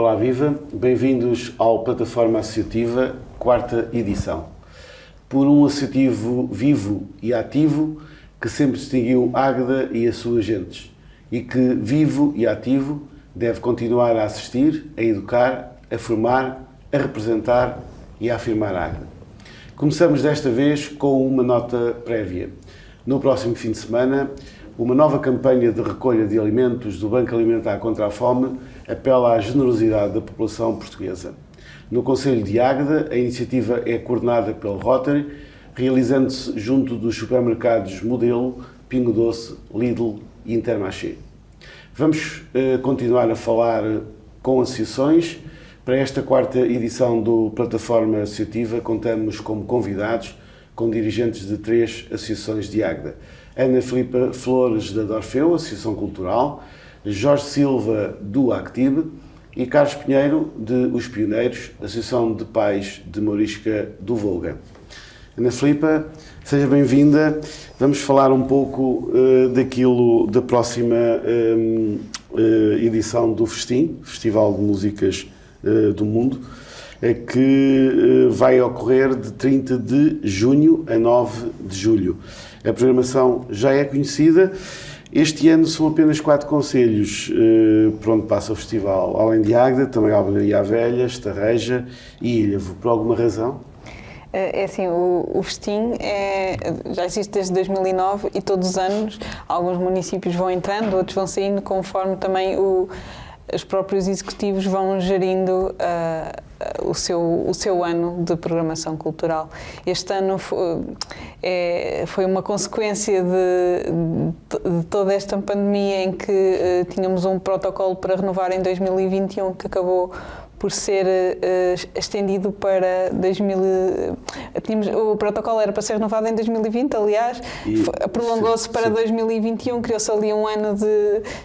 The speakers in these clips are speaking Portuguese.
Olá, viva! Bem-vindos ao Plataforma Associativa, quarta edição. Por um associativo vivo e ativo que sempre distinguiu Águeda e as suas gentes e que, vivo e ativo, deve continuar a assistir, a educar, a formar, a representar e a afirmar Águeda. Começamos desta vez com uma nota prévia. No próximo fim de semana, uma nova campanha de recolha de alimentos do Banco Alimentar contra a Fome apela à generosidade da população portuguesa. No Concelho de Águeda, a iniciativa é coordenada pelo Rotary, realizando-se junto dos supermercados Modelo, Pingo Doce, Lidl e Intermarché. Vamos continuar a falar com associações. Para esta quarta edição do Plataforma Associativa, contamos como convidados com dirigentes de 3 associações de Águeda. Ana Filipa Flores, da Dorfeu, Associação Cultural, Jorge Silva, do Active, e Carlos Pinheiro, de Os Pioneiros, Associação de Pais de Mourisca do Volga. Ana Filipa, seja bem-vinda. Vamos falar um pouco da próxima edição do Festim, Festival de Músicas do Mundo, que vai ocorrer de 30 de junho a 9 de julho. A programação já é conhecida. Este ano são apenas 4 concelhos por onde passa o festival. Além de Águeda, também Albergaria Velha, Estarreja e Ilhavo. Por alguma razão? É assim, o Festim já existe desde 2009 e todos os anos alguns municípios vão entrando, outros vão saindo, conforme também os próprios executivos vão gerindo o seu ano de programação cultural. Este ano foi uma consequência de toda esta pandemia em que tínhamos um protocolo para renovar em 2021 que acabou por ser estendido para o protocolo era para ser renovado em 2020, aliás, prolongou-se para 2021, criou-se ali um ano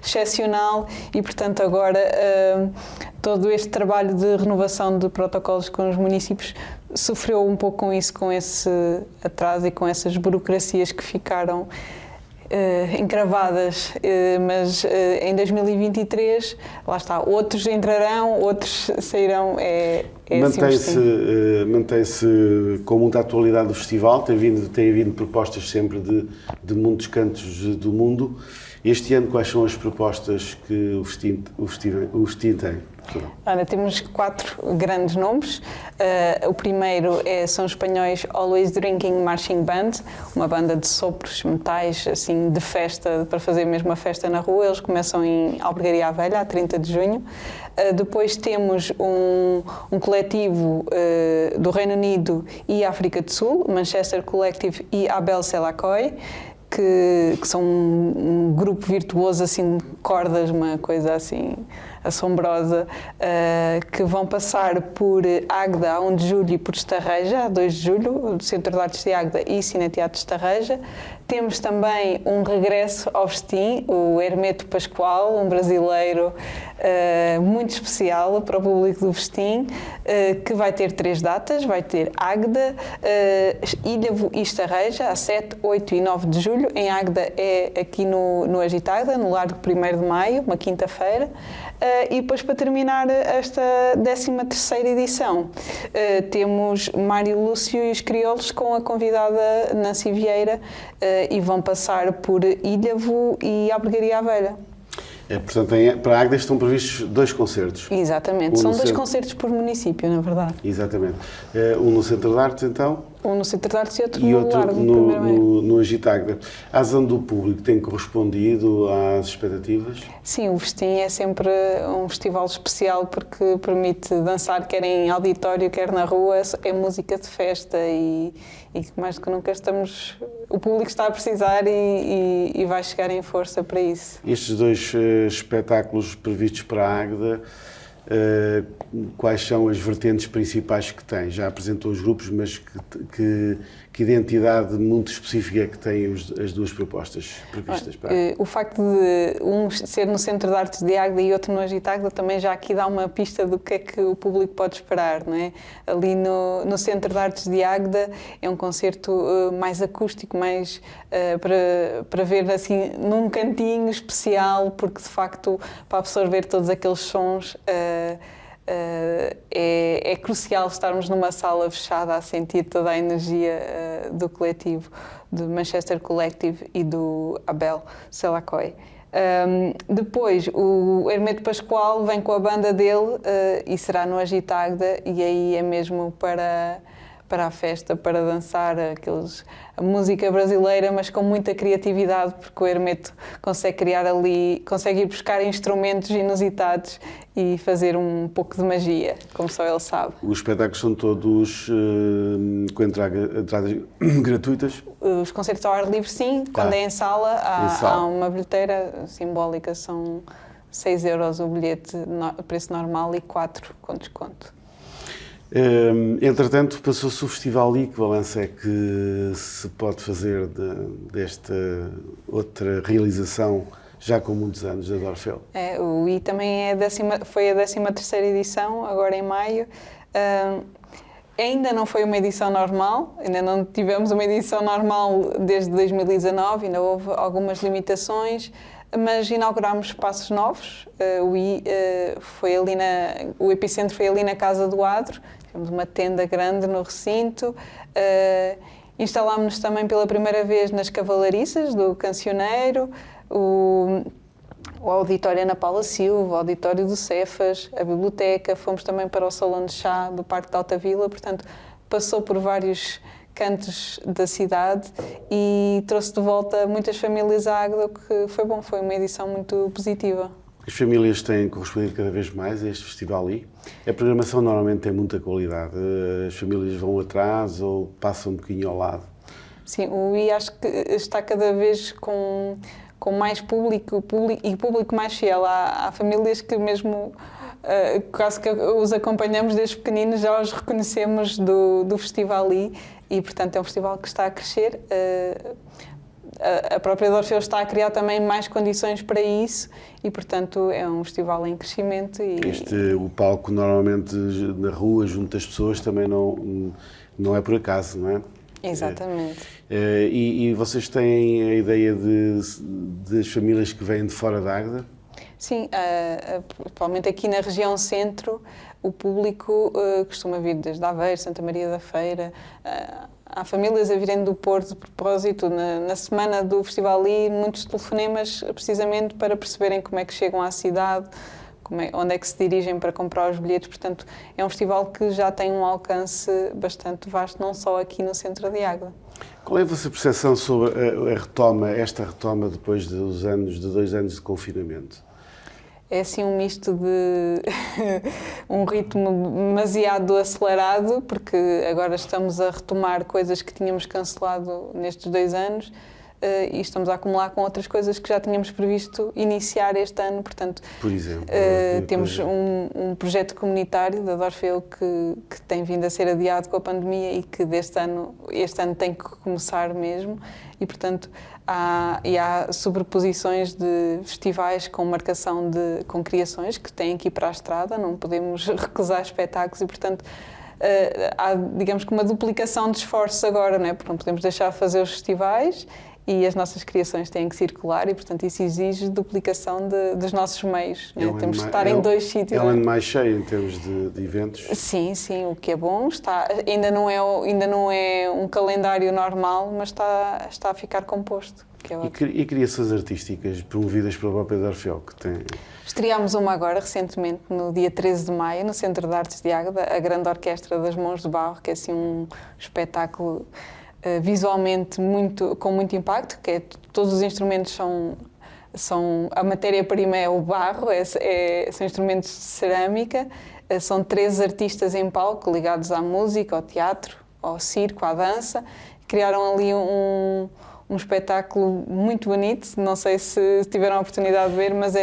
excepcional e, portanto, agora todo este trabalho de renovação de protocolos com os municípios sofreu um pouco com isso, com esse atraso e com essas burocracias que ficaram encravadas, mas em 2023, lá está, outros entrarão, outros sairão, Mantém-se com muita atualidade o festival, tem havido propostas sempre de muitos cantos do mundo. Este ano, quais são as propostas que o Festim tem? Olha, temos 4 grandes nomes. O primeiro são os espanhóis Always Drinking Marching Band, uma banda de sopros, metais, assim, de festa, para fazer mesmo a festa na rua. Eles começam em Albergaria Velha, a 30 de junho. Depois temos um coletivo do Reino Unido e África do Sul, Manchester Collective e Abel Selakoy, que são um grupo virtuoso, assim, de cordas, uma coisa assim assombrosa, que vão passar por Águeda a 1 de julho e por Estarreja a 2 de julho, do Centro de Artes de Águeda e Cineteatro de Estarreja. Temos também um regresso ao Festim, o Hermeto Pascoal, um brasileiro muito especial para o público do Festim, que vai ter 3 datas, vai ter Águeda, Ilhavo e Estarreja, a 7, 8 e 9 de julho. Em Águeda é aqui no Agitágueda, no Largo 1º de Maio, uma quinta-feira. E depois, para terminar esta 13ª edição, temos Mário Lúcio e os Crioulos com a convidada Nancy Vieira e vão passar por Ilhavo e Albergaria Velha. Portanto, para Águeda estão previstos 2 concertos. Exatamente, são 2 concertos por município, na verdade. Exatamente. Um no Centro de Artes, então? Um no Centro de Artes e outro no Largo, no Agitágueda. A adesão do público tem correspondido às expectativas? Sim, o Festim é sempre um festival especial porque permite dançar quer em auditório, quer na rua, é música de festa e mais do que nunca o público está a precisar e vai chegar em força para isso. Estes 2 espetáculos previstos para a Águeda, quais são as vertentes principais que tem? Já apresentou os grupos, mas que identidade muito específica é que têm as 2 propostas previstas para Águeda? O facto de um ser no Centro de Artes de Águeda e outro no Agitágueda também já aqui dá uma pista do que é que o público pode esperar, não é? Ali no Centro de Artes de Águeda é um concerto mais acústico, mais para ver assim num cantinho especial, porque de facto para absorver todos aqueles sons É crucial estarmos numa sala fechada a sentir toda a energia do coletivo, do Manchester Collective e do Abel Selakoy. Depois, o Hermeto Pascoal vem com a banda dele e será no Agitagda, e aí é mesmo para a festa, para dançar a música brasileira, mas com muita criatividade, porque o Hermeto consegue criar ali, consegue ir buscar instrumentos inusitados e fazer um pouco de magia, como só ele sabe. Os espetáculos são todos com entradas gratuitas? Os concertos ao ar livre, sim. Quando é em sala, há uma bilheteira simbólica, são 6 euros o bilhete, preço normal, e 4 com desconto. Entretanto, passou-se o Festival I. Que balanço é que se pode fazer desta outra realização, já com muitos anos, da Dorfel? O I também foi a 13ª edição, agora em maio. Ainda não foi uma edição normal, ainda não tivemos uma edição normal desde 2019, ainda houve algumas limitações, mas inaugurámos espaços novos. O epicentro foi ali na Casa do Adro. Tivemos uma tenda grande no recinto. Instalámos-nos também pela primeira vez nas cavalariças do Cancioneiro, o auditório Ana Paula Silva, o auditório do Cefas, a biblioteca. Fomos também para o Salão de Chá do Parque de Alta Vila, portanto, passou por vários cantos da cidade e trouxe de volta muitas famílias à Águeda, o que foi bom, foi uma edição muito positiva. As famílias têm correspondido cada vez mais a este Festival I. A programação normalmente tem muita qualidade. As famílias vão atrás ou passam um bocadinho ao lado? Sim, o I acho que está cada vez com mais público e público mais fiel. Há famílias que mesmo, quase que os acompanhamos desde pequeninos, já os reconhecemos do Festival I, e portanto é um festival que está a crescer. A própria Dorfel está a criar também mais condições para isso e, portanto, é um festival em crescimento. O palco normalmente na rua, junto às pessoas, também não é por acaso, não é? Exatamente. E vocês têm a ideia das famílias que vêm de fora da Águeda? Sim, principalmente aqui na região centro, o público costuma vir desde Aveiro, Santa Maria da Feira. Há famílias a virem do Porto de propósito. Na semana do Festival I, muitos telefonemas precisamente para perceberem como é que chegam à cidade, onde é que se dirigem para comprar os bilhetes. Portanto, é um festival que já tem um alcance bastante vasto, não só aqui no centro de Águeda. Qual é a vossa percepção sobre esta retoma depois de 2 anos de confinamento? É assim um misto de um ritmo demasiado acelerado, porque agora estamos a retomar coisas que tínhamos cancelado nestes 2 anos e estamos a acumular com outras coisas que já tínhamos previsto iniciar este ano. Portanto, por exemplo, temos um projeto comunitário da Dorfel que tem vindo a ser adiado com a pandemia e que este ano tem que começar mesmo. E, portanto, há sobreposições de festivais com marcação com criações que têm que ir para a estrada, não podemos recusar espetáculos e, portanto, há, digamos que uma duplicação de esforços agora, não é? Porque não podemos deixar de fazer os festivais e as nossas criações têm que circular e, portanto, isso exige duplicação dos nossos meios. Né? Temos de estar em 2 sítios. É um ano mais cheio em termos de eventos? Sim, o que é bom. Ainda não é um calendário normal, mas está a ficar composto. Que é e criações artísticas promovidas pela própria Dorfel, que tem... Estreámos uma agora, recentemente, no dia 13 de maio, no Centro de Artes de Águeda, a Grande Orquestra das Mãos de Barro, que é assim um espetáculo visualmente com muito impacto, que todos os instrumentos são a matéria-prima é o barro, são instrumentos de cerâmica, são 3 artistas em palco ligados à música, ao teatro, ao circo, à dança, criaram ali um espetáculo muito bonito. Não sei se tiveram a oportunidade de ver, mas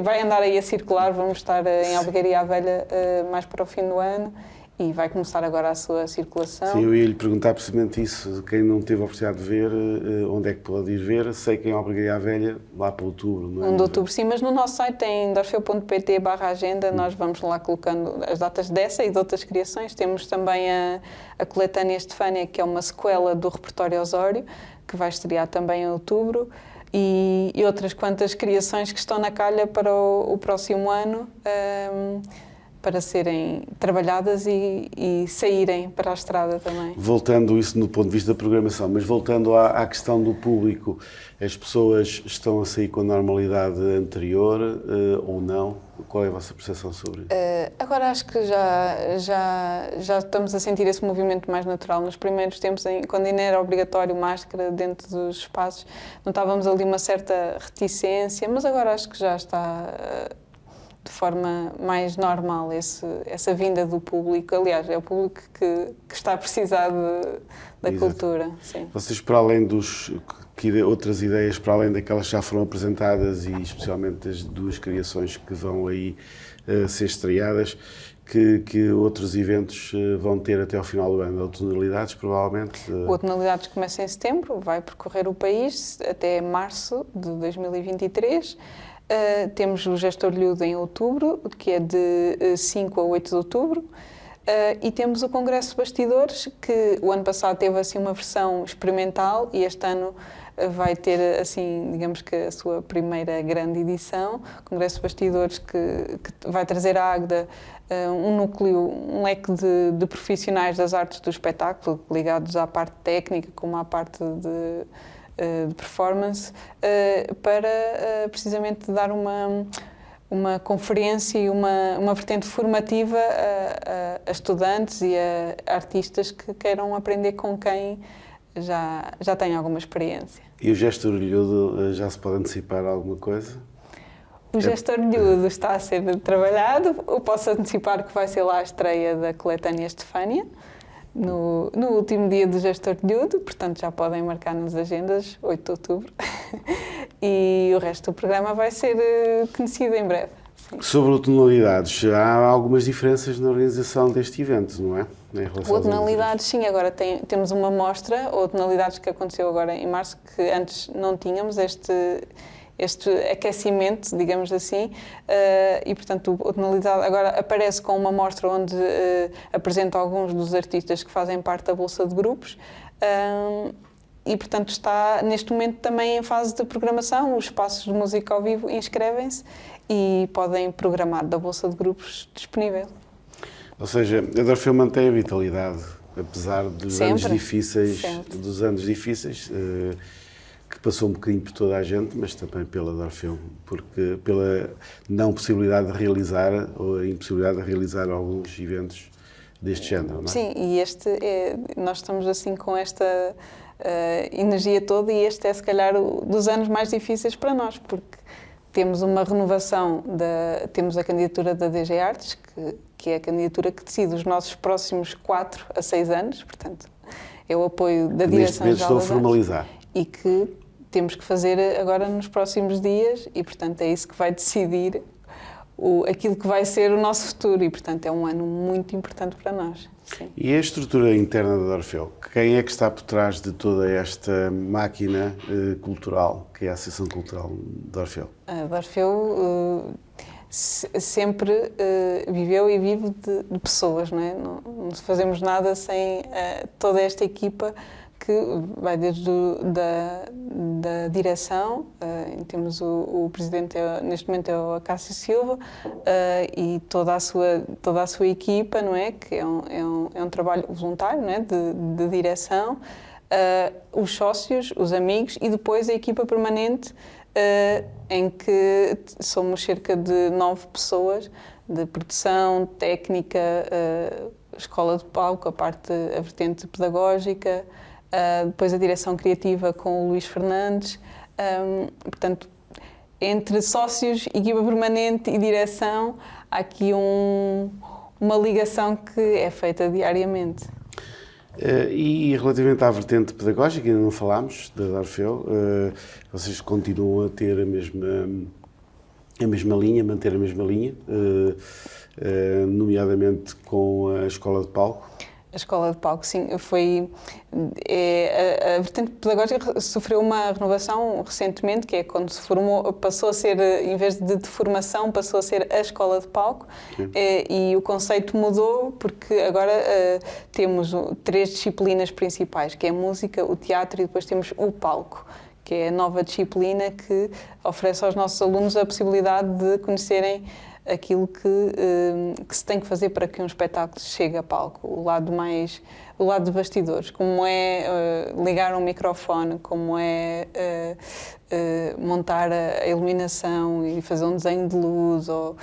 vai andar aí a circular. Vamos estar em Albergaria à Velha mais para o fim do ano e vai começar agora a sua circulação. Sim, eu ia lhe perguntar precisamente isso. Quem não teve a oportunidade de ver, onde é que pode ir ver? Sei que em Albergaria à Velha, lá para outubro, não é? 1 de outubro, sim, mas no nosso site em dorfel.pt/agenda nós vamos lá colocando as datas dessa e de outras criações. Temos também a Coletânea Estefânia, que é uma sequela do repertório Osório, que vai estrear também em outubro, e outras quantas criações que estão na calha para o próximo ano. para serem trabalhadas e saírem para a estrada também. Voltando isso no ponto de vista da programação, mas voltando à questão do público, as pessoas estão a sair com a normalidade anterior ou não? Qual é a vossa percepção sobre isso? Agora acho que já estamos a sentir esse movimento mais natural. Nos primeiros tempos, quando ainda era obrigatório máscara dentro dos espaços, notávamos ali uma certa reticência, mas agora acho que já está de forma mais normal essa vinda do público. Aliás, é o público que está a precisar da cultura. Sim. Vocês, para além outras ideias, para além daquelas que já foram apresentadas e especialmente as duas criações que vão aí ser estreadas, que outros eventos vão ter até ao final do ano? O Tonalidades, provavelmente? O Tonalidades começa em setembro, vai percorrer o país até março de 2023. Temos o Gestor-Lhudo em outubro, que é de 5 a 8 de outubro. E temos o Congresso Bastidores, que o ano passado teve assim uma versão experimental e este ano vai ter, assim, digamos que a sua primeira grande edição. O Congresso Bastidores que vai trazer à Águeda um núcleo, um leque de profissionais das artes do espetáculo, ligados à parte técnica como à parte de performance, para precisamente dar uma conferência e uma vertente formativa a estudantes e a artistas que queiram aprender com quem já tem alguma experiência. E o Gestor-Lhudo, já se pode antecipar alguma coisa? O Gestor-Lhudo está a ser trabalhado. Eu posso antecipar que vai ser lá a estreia da coletânea Estefânia, no último dia do Gestor-Lhudo, portanto já podem marcar nas agendas, 8 de outubro. E o resto do programa vai ser conhecido em breve. Sim. Sobre o Tonalidades, há algumas diferenças na organização deste evento, não é? O Tonalidades, sim, agora temos uma mostra, o Tonalidades que aconteceu agora em março, que antes não tínhamos este aquecimento, digamos assim, e portanto o Tonalidade agora aparece com uma mostra onde apresenta alguns dos artistas que fazem parte da Bolsa de Grupos. E, portanto, está neste momento também em fase de programação. Os espaços de música ao vivo inscrevem-se e podem programar da Bolsa de Grupos disponível. Ou seja, a Dorfeu mantém a vitalidade, apesar dos anos difíceis, que passou um bocadinho por toda a gente, mas também pela Dorfeu, porque pela não possibilidade de realizar, ou a impossibilidade de realizar alguns eventos deste género, não é? Sim, e nós estamos assim com esta energia toda, e este é se calhar dos anos mais difíceis para nós, porque temos uma renovação, temos a candidatura da DG Artes, que é a candidatura que decide os nossos próximos 4 a 6 anos, portanto é o apoio da Direção-Geral das Artes. Estou a formalizar. E que temos que fazer agora nos próximos dias, e portanto é isso que vai decidir aquilo que vai ser o nosso futuro, e portanto é um ano muito importante para nós. Sim. E a estrutura interna da Dorfeu? Quem é que está por trás de toda esta máquina cultural, que é a Associação Cultural da Dorfeu? A Dorfeu sempre viveu e vive de pessoas, não é? Não fazemos nada sem toda esta equipa, que vai desde da direção, temos o presidente, neste momento é o Acácio Silva, e toda a sua equipa, não é? Que é um trabalho voluntário, não é? de direção, os sócios, os amigos e depois a equipa permanente, em que somos cerca de 9 pessoas, de produção, técnica, escola de palco, a vertente pedagógica, depois a direção criativa com o Luís Fernandes. Portanto, entre sócios, equipa permanente e direção, há aqui uma ligação que é feita diariamente. E relativamente à vertente pedagógica, ainda não falámos da Dorfeu, vocês continuam a ter a mesma linha, manter a mesma linha, nomeadamente com a escola de palco? A escola de palco, sim, a vertente pedagógica sofreu uma renovação recentemente, que é quando se formou, passou a ser, em vez de formação, passou a ser a escola de palco, e o conceito mudou, porque agora temos 3 disciplinas principais, que é a música, o teatro e depois temos o palco, que é a nova disciplina que oferece aos nossos alunos a possibilidade de conhecerem aquilo que se tem que fazer para que um espetáculo chegue a palco, o lado de bastidores, como é ligar um microfone, como é montar a iluminação e fazer um desenho de luz, ou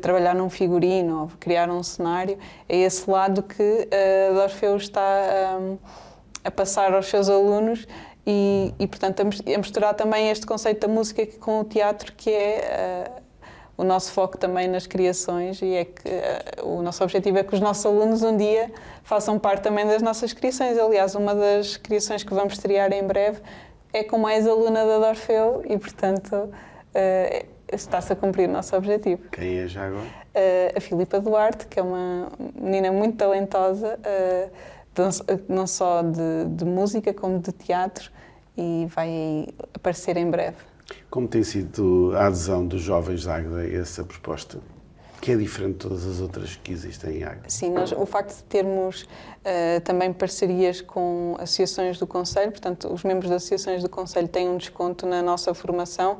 trabalhar num figurino, ou criar um cenário. É esse lado que a de Orfeu está a passar aos seus alunos e portanto, a misturar também este conceito da música com o teatro, que é o nosso foco também nas criações, e é que o nosso objetivo é que os nossos alunos um dia façam parte também das nossas criações. Aliás, uma das criações que vamos estrear em breve é com mais aluna da Orfeu e, portanto, está-se a cumprir o nosso objetivo. Quem é já agora? A Filipa Duarte, que é uma menina muito talentosa, não só de música como de teatro, e vai aparecer em breve. Como tem sido a adesão dos jovens de Águeda a essa proposta, que é diferente de todas as outras que existem em Águeda? Sim, o facto de termos também parcerias com associações do Concelho, portanto, os membros das associações do Concelho têm um desconto na nossa formação,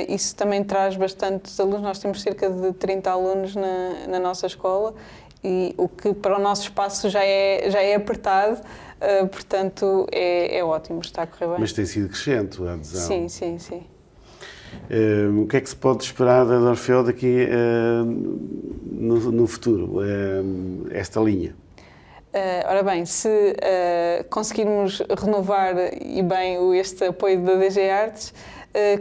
isso também traz bastantes alunos. Nós temos cerca de 30 alunos na nossa escola, e o que para o nosso espaço já é apertado, portanto é ótimo, está a correr bem. Mas tem sido crescente a adesão. Sim. O que é que se pode esperar da Orfeu daqui no futuro, esta linha? Ora bem, se conseguirmos renovar e bem este apoio da DG Artes,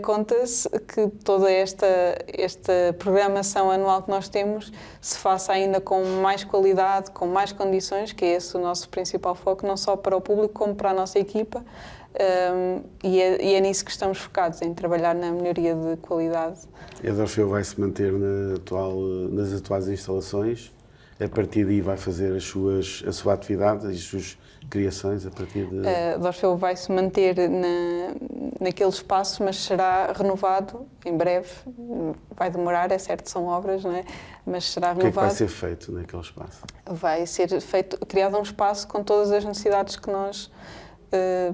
conta-se que toda esta programação anual que nós temos se faça ainda com mais qualidade, com mais condições, que é esse o nosso principal foco, não só para o público como para a nossa equipa, e é nisso que estamos focados, em trabalhar na melhoria de qualidade. A Orfeu vai se manter nas atuais instalações? A partir daí vai fazer a sua atividade, as suas criações a partir de... A Orfeu vai se manter naquele espaço, mas será renovado em breve. Vai demorar, é certo, são obras, não é? Mas será renovado. O que é que vai ser feito naquele espaço? Vai ser criado um espaço com todas as necessidades que nós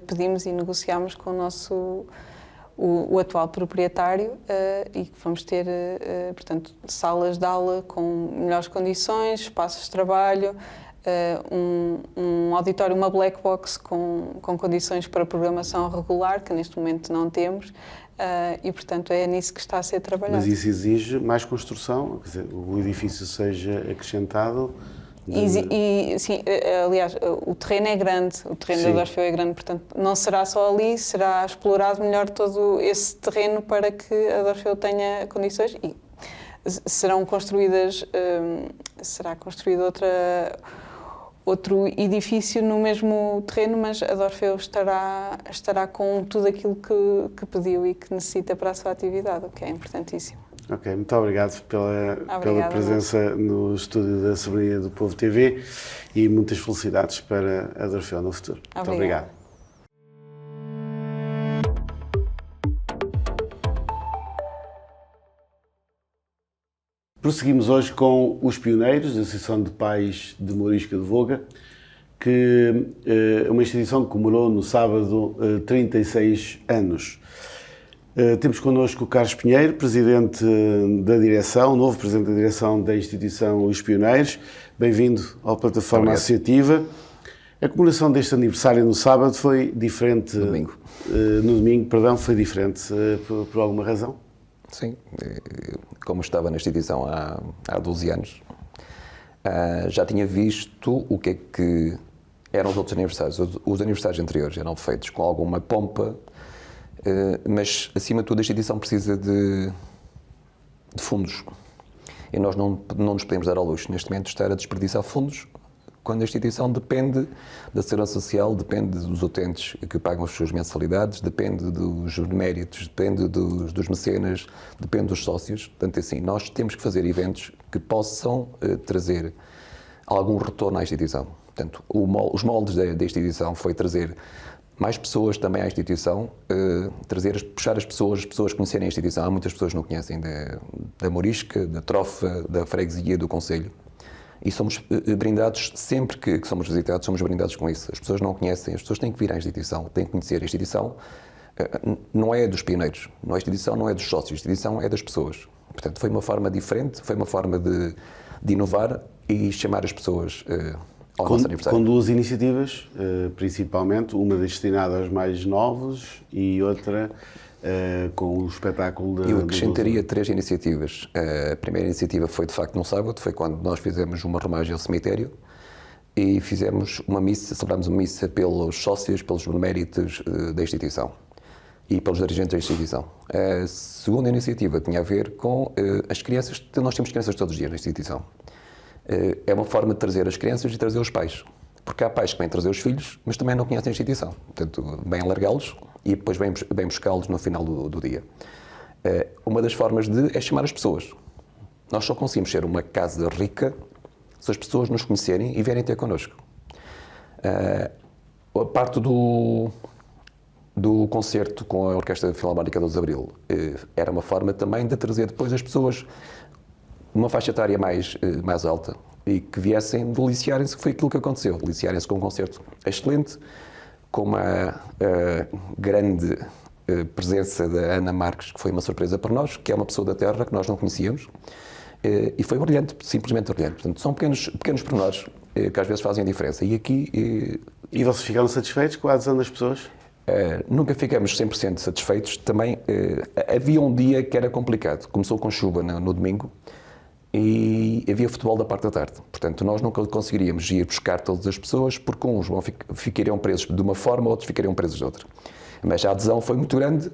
pedimos e negociamos com o atual proprietário, e que vamos ter, portanto, salas de aula com melhores condições, espaços de trabalho, um auditório, uma black box com condições para programação regular, que neste momento não temos, e, portanto, é nisso que está a ser trabalhado. Mas isso exige mais construção? Quer dizer, o edifício seja acrescentado? Sim, aliás, o terreno é grande, o terreno da Orfeu é grande, portanto, não será só ali, será explorado melhor todo esse terreno para que a Orfeu tenha condições, e será construído outro edifício no mesmo terreno, mas a Orfeu estará com tudo aquilo que pediu e que necessita para a sua atividade, o que é importantíssimo. Ok, muito obrigado pela presença no estúdio da Soberania do Povo TV, e muitas felicidades para a Orfeu no futuro. Muito obrigado. Prosseguimos hoje com os pioneiros da Associação de Pais de Mourisca de Voga, que é uma instituição que comemorou no sábado 36 anos. Temos connosco o Carlos Pinheiro, presidente da direção, novo presidente da direção da instituição Os Pioneiros. Bem-vindo à plataforma associativa. A comemoração deste aniversário no sábado foi diferente... No domingo, foi diferente por alguma razão? Sim, como estava na instituição há 12 anos, já tinha visto o que é que eram os outros aniversários. Os aniversários anteriores eram feitos com alguma pompa, mas, acima de tudo, a instituição precisa de fundos. E nós não nos podemos dar ao luxo, neste momento, estar a desperdiçar fundos, quando a instituição depende da segurança social, depende dos utentes que pagam as suas mensalidades, depende dos méritos, depende dos mecenas, depende dos sócios. Portanto, assim, nós temos que fazer eventos que possam trazer algum retorno à instituição. Portanto, os moldes da instituição foi trazer mais pessoas também à instituição, puxar as pessoas conhecerem a instituição. Há muitas pessoas que não conhecem da Mourisca, da Trofa, da freguesia, do concelho. E somos brindados, sempre que somos visitados, somos brindados com isso. As pessoas não conhecem, as pessoas têm que vir à instituição, têm que conhecer a instituição, não é dos pioneiros, a instituição não é dos sócios, a instituição é das pessoas. Portanto, foi uma forma diferente, foi uma forma de inovar e chamar as pessoas ao nosso aniversário. Com duas iniciativas, principalmente, uma destinada aos mais novos e outra com o espetáculo Eu acrescentaria 3 iniciativas. A primeira iniciativa foi, de facto, no sábado, foi quando nós fizemos uma romagem ao cemitério e fizemos uma missa, celebramos uma missa pelos sócios, pelos beneméritos da instituição e pelos dirigentes da instituição. A segunda iniciativa tinha a ver com as crianças. Nós temos crianças todos os dias na instituição. É uma forma de trazer as crianças e trazer os pais. Porque há pais que vêm trazer os filhos, mas também não conhecem a instituição. Portanto, vêm largá-los e depois vêm buscá-los no final do dia. Uma das formas é chamar as pessoas. Nós só conseguimos ser uma casa rica se as pessoas nos conhecerem e vierem ter connosco. A parte do concerto com a Orquestra Filarmónica 12 de Abril era uma forma também de trazer depois as pessoas uma faixa etária mais alta e que viessem deliciarem-se, que foi aquilo que aconteceu. Deliciarem-se com um concerto excelente, com uma grande presença da Ana Marques, que foi uma surpresa para nós, que é uma pessoa da terra que nós não conhecíamos, e foi brilhante, simplesmente brilhante. Portanto, são pequenos pormenores que às vezes fazem a diferença. E aqui... E vocês ficaram satisfeitos com a adesão das pessoas? Nunca ficamos 100% satisfeitos. Também havia um dia que era complicado. Começou com chuva no domingo e havia futebol da parte da tarde. Portanto, nós nunca conseguiríamos ir buscar todas as pessoas porque uns ficariam presos de uma forma, outros ficariam presos de outra. Mas a adesão foi muito grande.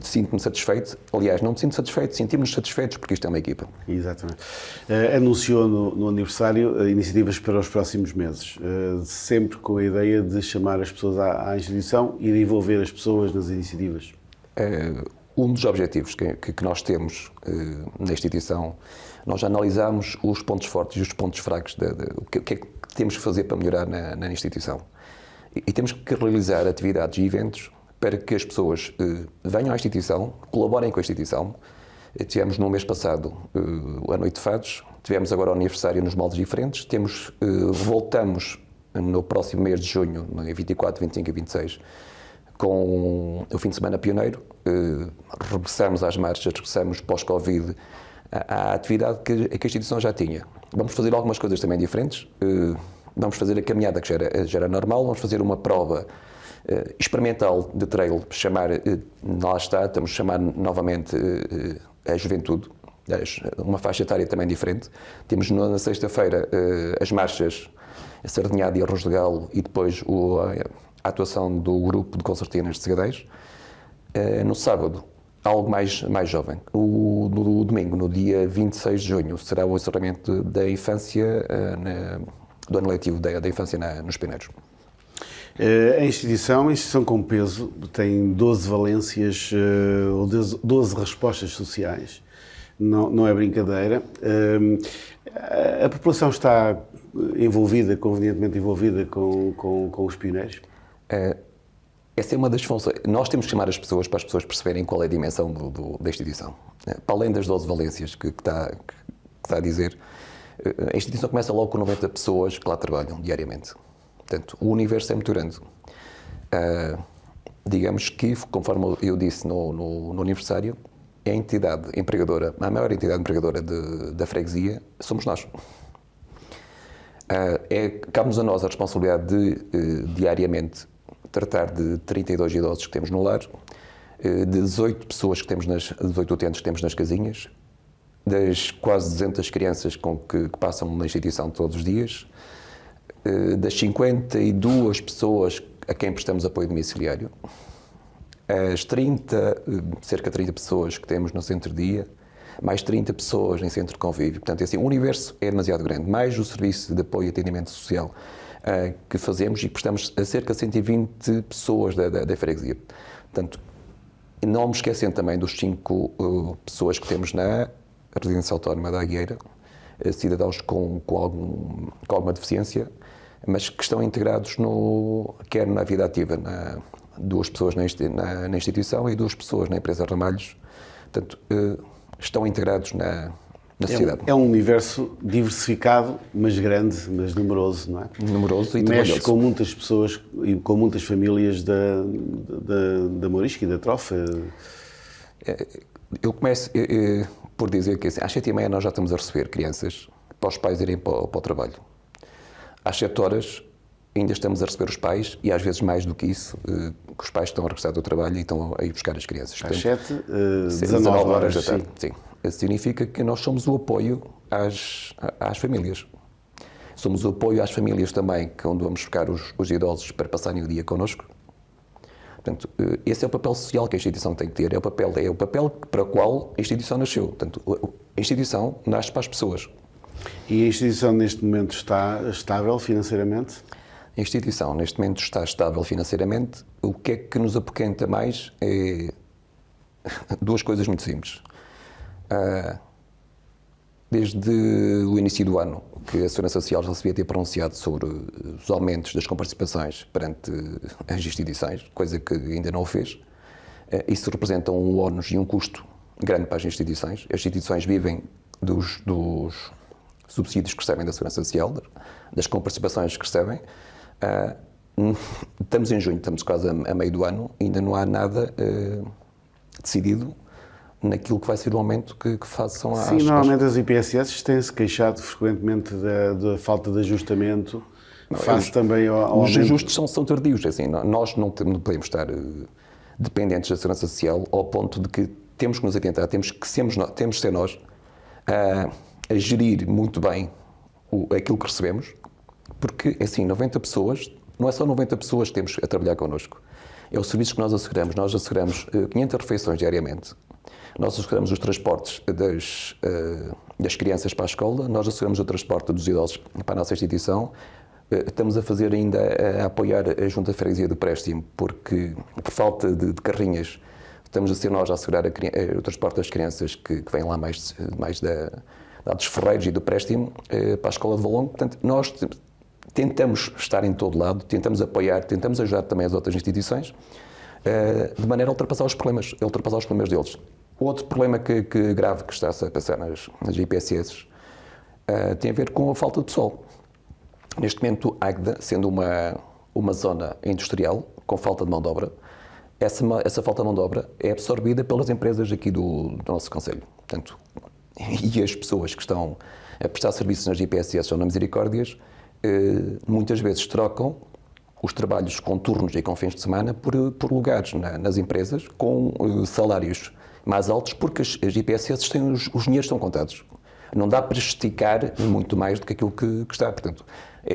Sinto-me satisfeito. Aliás, não me sinto satisfeito, sentimos-nos satisfeitos porque isto é uma equipa. Exatamente. Anunciou no aniversário iniciativas para os próximos meses, sempre com a ideia de chamar as pessoas à instituição e de envolver as pessoas nas iniciativas. Um dos objetivos que nós temos na instituição, nós já analisámos os pontos fortes e os pontos fracos, o que é que temos que fazer para melhorar na instituição. E temos que realizar atividades e eventos para que as pessoas venham à instituição, colaborem com a instituição. Tivemos no mês passado a Noite de Fados, tivemos agora o aniversário nos moldes diferentes, voltamos no próximo mês de junho, no 24, 25 e 26, com o fim de semana pioneiro, regressamos às marchas, regressamos pós-Covid à atividade que a instituição já tinha. Vamos fazer algumas coisas também diferentes, vamos fazer a caminhada que já era normal, vamos fazer uma prova experimental de trail, lá está, estamos a chamar novamente a juventude, uma faixa etária também diferente. Temos na sexta-feira as marchas, a Sardinhada e Arroz de Galo e depois a atuação do grupo de concertinas de Segadeiros. No sábado, algo mais jovem. No domingo, no dia 26 de junho, será o encerramento da infância, do ano letivo da infância nos Pinheiros. A instituição com peso, tem 12 valências, ou 12 respostas sociais. Não é brincadeira. A população está convenientemente envolvida com os pioneiros? Essa é uma das funções. Nós temos que chamar as pessoas para as pessoas perceberem qual é a dimensão da instituição. Para além das 12 valências que está a dizer, a instituição começa logo com 90 pessoas que lá trabalham diariamente. Portanto, o universo é muito grande. Digamos que, conforme eu disse no aniversário, é a entidade empregadora, a maior entidade empregadora da freguesia, somos nós. Cabe-nos a nós a responsabilidade de, diariamente, tratar de 32 idosos que temos no lar, de 18 pessoas 18 utentes que temos nas casinhas, das quase 200 crianças que passam na instituição todos os dias, das 52 pessoas a quem prestamos apoio domiciliário, as cerca de 30 pessoas que temos no centro-dia, mais 30 pessoas em centro de convívio. Portanto, assim, o universo é demasiado grande, mais o serviço de apoio e atendimento social que fazemos e prestamos a cerca de 120 pessoas da freguesia. Portanto, não me esquecendo também dos 5 pessoas que temos na residência autónoma da Agueira, cidadãos com alguma deficiência, mas que estão integrados quer na vida ativa, 2 pessoas na instituição e 2 pessoas na empresa Ramalhos. Portanto, estão integrados na sociedade. É um universo diversificado, mas grande, mas numeroso, não é? Numeroso e Mexe trabalhoso. com muitas pessoas e com muitas famílias da Morisca e da Trofa. Eu começo por dizer que assim, às 7h30 nós já estamos a receber crianças para os pais irem para o trabalho. Às 7 horas ainda estamos a receber os pais e às vezes mais do que isso, que os pais estão a regressar do trabalho e estão a ir buscar as crianças. Às Portanto, 19 horas da tarde. Sim. Isso significa que nós somos o apoio às famílias. Somos o apoio às famílias também, onde vamos buscar os idosos para passarem o dia connosco. Portanto, esse é o papel social que a instituição tem que ter, é o papel para o qual a instituição nasceu. Portanto, a instituição nasce para as pessoas. E a instituição neste momento está estável financeiramente? A instituição neste momento está estável financeiramente. O que é que nos apoquenta mais é duas coisas muito simples. Desde o início do ano, que a Segurança Social já se devia ter pronunciado sobre os aumentos das comparticipações perante as instituições, coisa que ainda não o fez. Isso representa um ónus e um custo grande para as instituições. As instituições vivem dos subsídios que recebem da Segurança Social, das comparticipações que recebem. Estamos em junho, estamos quase a meio do ano, ainda não há nada decidido naquilo que vai ser o aumento que façam às... Sim, normalmente as IPSS têm-se queixado frequentemente da falta de ajustamento, face também ao Os aumento... ajustes são tardios, assim, nós não podemos estar dependentes da Segurança Social ao ponto de que temos que nos atentar, temos que ser nós a gerir muito bem aquilo que recebemos, porque, assim, 90 pessoas, não é só 90 pessoas que temos a trabalhar connosco, é o serviço que nós asseguramos 500 refeições diariamente. Nós asseguramos os transportes das crianças para a escola, nós asseguramos o transporte dos idosos para a nossa instituição. Estamos a fazer ainda, a apoiar a Junta de Freguesia do Préstimo, porque por falta de carrinhas, estamos a ser nós a assegurar o transporte das crianças que vêm lá mais dos Ferreiros e do Préstimo para a Escola de Valongo. Portanto, nós tentamos estar em todo lado, tentamos apoiar, tentamos ajudar também as outras instituições, de maneira a ultrapassar os problemas deles. Outro problema grave que está a passar nas IPSS tem a ver com a falta de pessoal. Neste momento, Águeda, sendo uma zona industrial com falta de mão de obra, essa falta de mão de obra é absorvida pelas empresas aqui do nosso concelho. Portanto, e as pessoas que estão a prestar serviços nas IPSS ou nas Misericórdias, muitas vezes trocam os trabalhos com turnos e com fins de semana por lugares nas empresas com salários mais altos, porque as IPSS têm os dinheiros estão contados. Não dá para esticar muito mais do que aquilo que está. Portanto,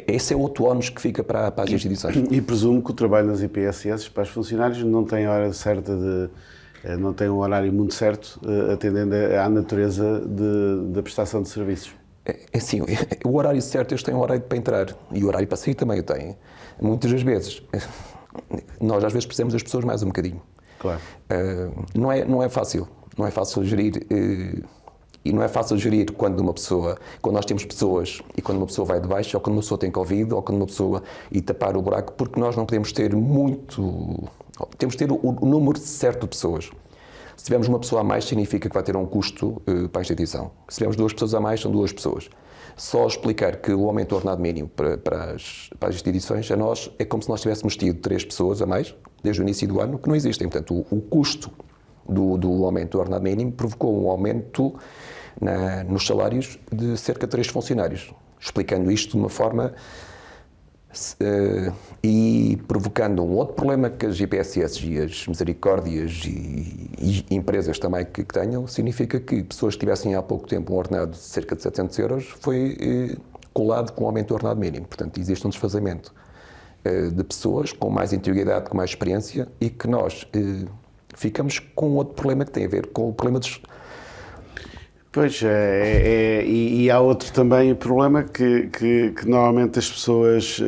esse é outro ónus que fica para as instituições. E presumo que o trabalho nas IPSS para os funcionários não tem hora certa não tem um horário muito certo, atendendo à natureza da prestação de serviços. É assim, o horário certo, eles têm um horário para entrar e o horário para sair também eu tenho. Muitas das vezes, nós às vezes precisamos das pessoas mais um bocadinho. Claro. Não é fácil gerir, e não é fácil gerir quando nós temos pessoas e quando uma pessoa vai de baixo, ou quando uma pessoa tem Covid, ou quando uma pessoa e tapar o buraco, porque nós não podemos ter temos de ter o número certo de pessoas. Se tivermos uma pessoa a mais, significa que vai ter um custo para a instituição. Se tivermos 2 pessoas a mais, são 2 pessoas. Só explicar que o aumento do ordenado mínimo para as instituições, a nós, é como se nós tivéssemos tido 3 pessoas a mais, desde o início do ano, que não existem. Portanto, o custo do aumento do ordenado mínimo provocou um aumento nos salários de cerca de 3 funcionários. Explicando isto de uma forma e provocando um outro problema que as IPSS e as Misericórdias e empresas também que tenham, significa que pessoas que tivessem há pouco tempo um ordenado de cerca de 700 euros foi colado com o aumento do ordenado mínimo. Portanto, existe um desfazamento de pessoas com mais interioridade, com mais experiência e que nós ficamos com outro problema que tem a ver com o problema dos... Pois, e há outro também problema que normalmente as pessoas,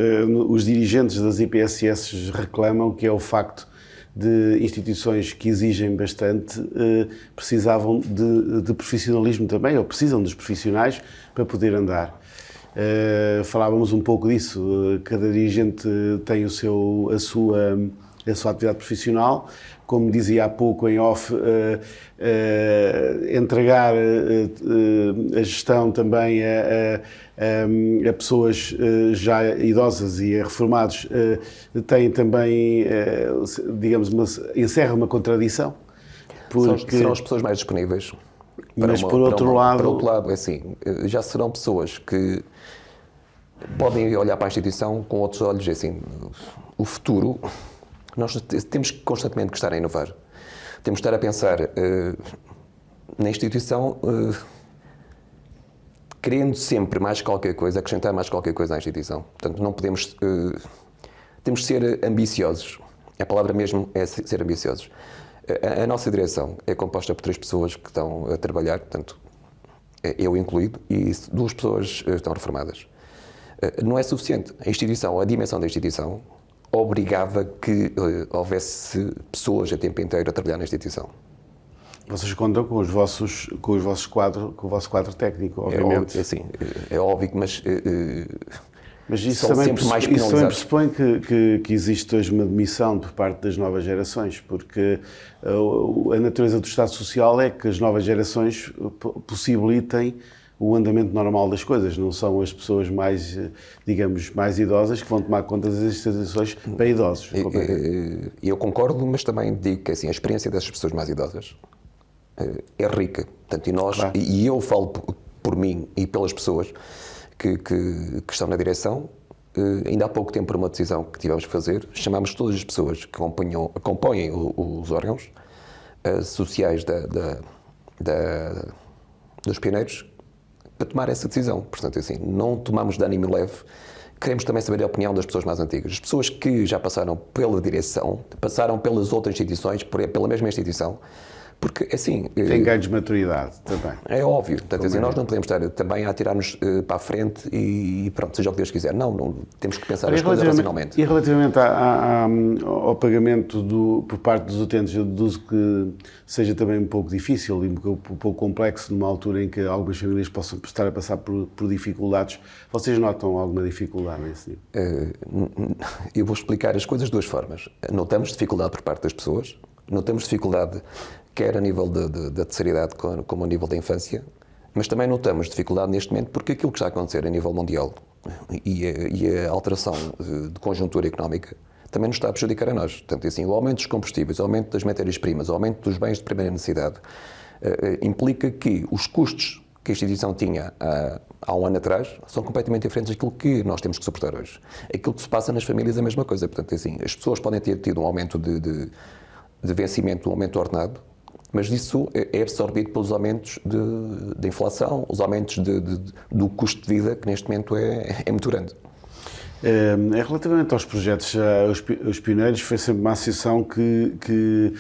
os dirigentes das IPSS reclamam, que é o facto de instituições que exigem bastante precisavam de profissionalismo também, ou precisam dos profissionais para poder andar. Falávamos um pouco disso, cada dirigente tem a a sua atividade profissional, como dizia há pouco em off, entregar a gestão também a pessoas já idosas e a reformados, tem também, digamos, encerra uma contradição. Porque... Serão as pessoas mais disponíveis. Mas por outro lado, é assim, já serão pessoas que podem olhar para a instituição com outros olhos. É assim, o futuro, nós temos constantemente que estar a inovar. Temos que estar a pensar na instituição, querendo sempre mais qualquer coisa, acrescentar mais qualquer coisa à instituição. Portanto, não podemos... temos de ser ambiciosos. A palavra mesmo é ser ambiciosos. A nossa direção é composta por 3 pessoas que estão a trabalhar, portanto, eu incluído, e 2 pessoas estão reformadas. Não é suficiente. A instituição, a dimensão da instituição, obrigava que houvesse pessoas a tempo inteiro a trabalhar na instituição. Vocês contam com o vosso quadro técnico, obviamente. É óbvio, mas isso são também, sempre mais isso também penalizados. pressupõe que existe hoje uma demissão por parte das novas gerações, porque a natureza do Estado Social é que as novas gerações possibilitem o andamento normal das coisas, não são as pessoas mais, digamos, mais idosas que vão tomar conta das instituições para idosos. Eu concordo, mas também digo que assim, a experiência dessas pessoas mais idosas é rica. Portanto, Claro. e eu falo por mim e pelas pessoas que estão na direção. Ainda há pouco tempo, por uma decisão que tivemos que fazer, chamámos todas as pessoas que compõem os órgãos sociais dos pioneiros para tomar essa decisão. Portanto, assim, não tomamos de ânimo leve. Queremos também saber a opinião das pessoas mais antigas. As pessoas que já passaram pela direção, passaram pelas outras instituições, pela mesma instituição, porque, assim... Tem ganhos de maturidade também. É óbvio. Portanto, assim, nós não podemos estar também a atirar-nos para a frente e pronto, seja o que Deus quiser. Não temos que pensar as coisas racionalmente. E relativamente ao pagamento por parte dos utentes, eu deduzo que seja também um pouco difícil e um pouco complexo numa altura em que algumas famílias possam estar a passar por dificuldades. Vocês notam alguma dificuldade nesse nível? Eu vou explicar as coisas de 2 formas. Notamos dificuldade por parte das pessoas, notamos dificuldade quer a nível da terceira idade como a nível da infância, mas também notamos dificuldade neste momento porque aquilo que está a acontecer a nível mundial e a alteração de conjuntura económica também nos está a prejudicar a nós. Portanto, assim, o aumento dos combustíveis, o aumento das matérias-primas, o aumento dos bens de primeira necessidade implica que os custos que a instituição tinha há um ano atrás são completamente diferentes daquilo que nós temos que suportar hoje. Aquilo que se passa nas famílias é a mesma coisa. Portanto, assim, as pessoas podem ter tido um aumento de vencimento, um aumento do ordenado, mas isso é absorvido pelos aumentos de inflação, os aumentos do custo de vida, que neste momento é muito grande. Relativamente aos projetos, os Pioneiros foi sempre uma associação que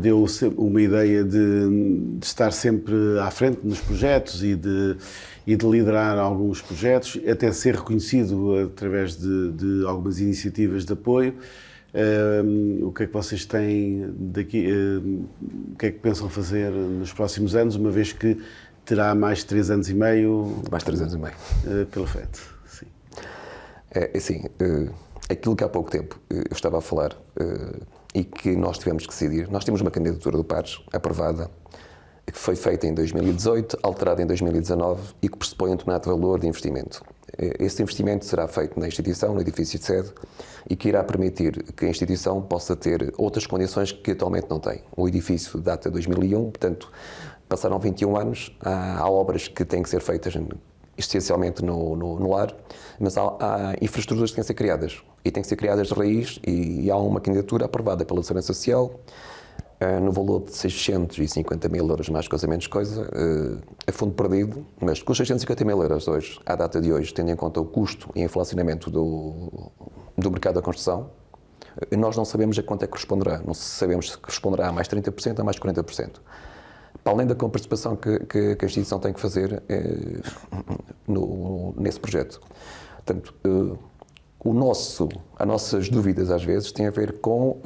deu uma ideia de estar sempre à frente nos projetos e de liderar alguns projetos, até ser reconhecido através de algumas iniciativas de apoio. O que é que vocês têm daqui, o que é que pensam fazer nos próximos anos, uma vez que terá mais 3 anos e meio? Mais 3 anos e meio. Pelo FET, sim. Assim, aquilo que há pouco tempo eu estava a falar e que nós tivemos que decidir, nós temos uma candidatura do Pares aprovada, que foi feita em 2018, alterada em 2019 e que pressupõe um determinado valor de investimento. Esse investimento será feito na instituição, no edifício de sede, e que irá permitir que a instituição possa ter outras condições que atualmente não tem. O edifício data de 2001, portanto, passaram 21 anos, há obras que têm que ser feitas essencialmente no lar, mas há infraestruturas que têm que ser criadas, e têm que ser criadas de raiz, e há uma candidatura aprovada pela Segurança Social, no valor de 650 mil euros, mais coisa menos coisa, é fundo perdido, mas com os 650 mil euros hoje, à data de hoje, tendo em conta o custo e inflacionamento do mercado da construção, nós não sabemos a quanto é que corresponderá. Não sabemos se corresponderá a mais 30% ou a mais 40%. Para além da participação que a instituição tem que fazer nesse projeto. Portanto, as nossas dúvidas às vezes têm a ver com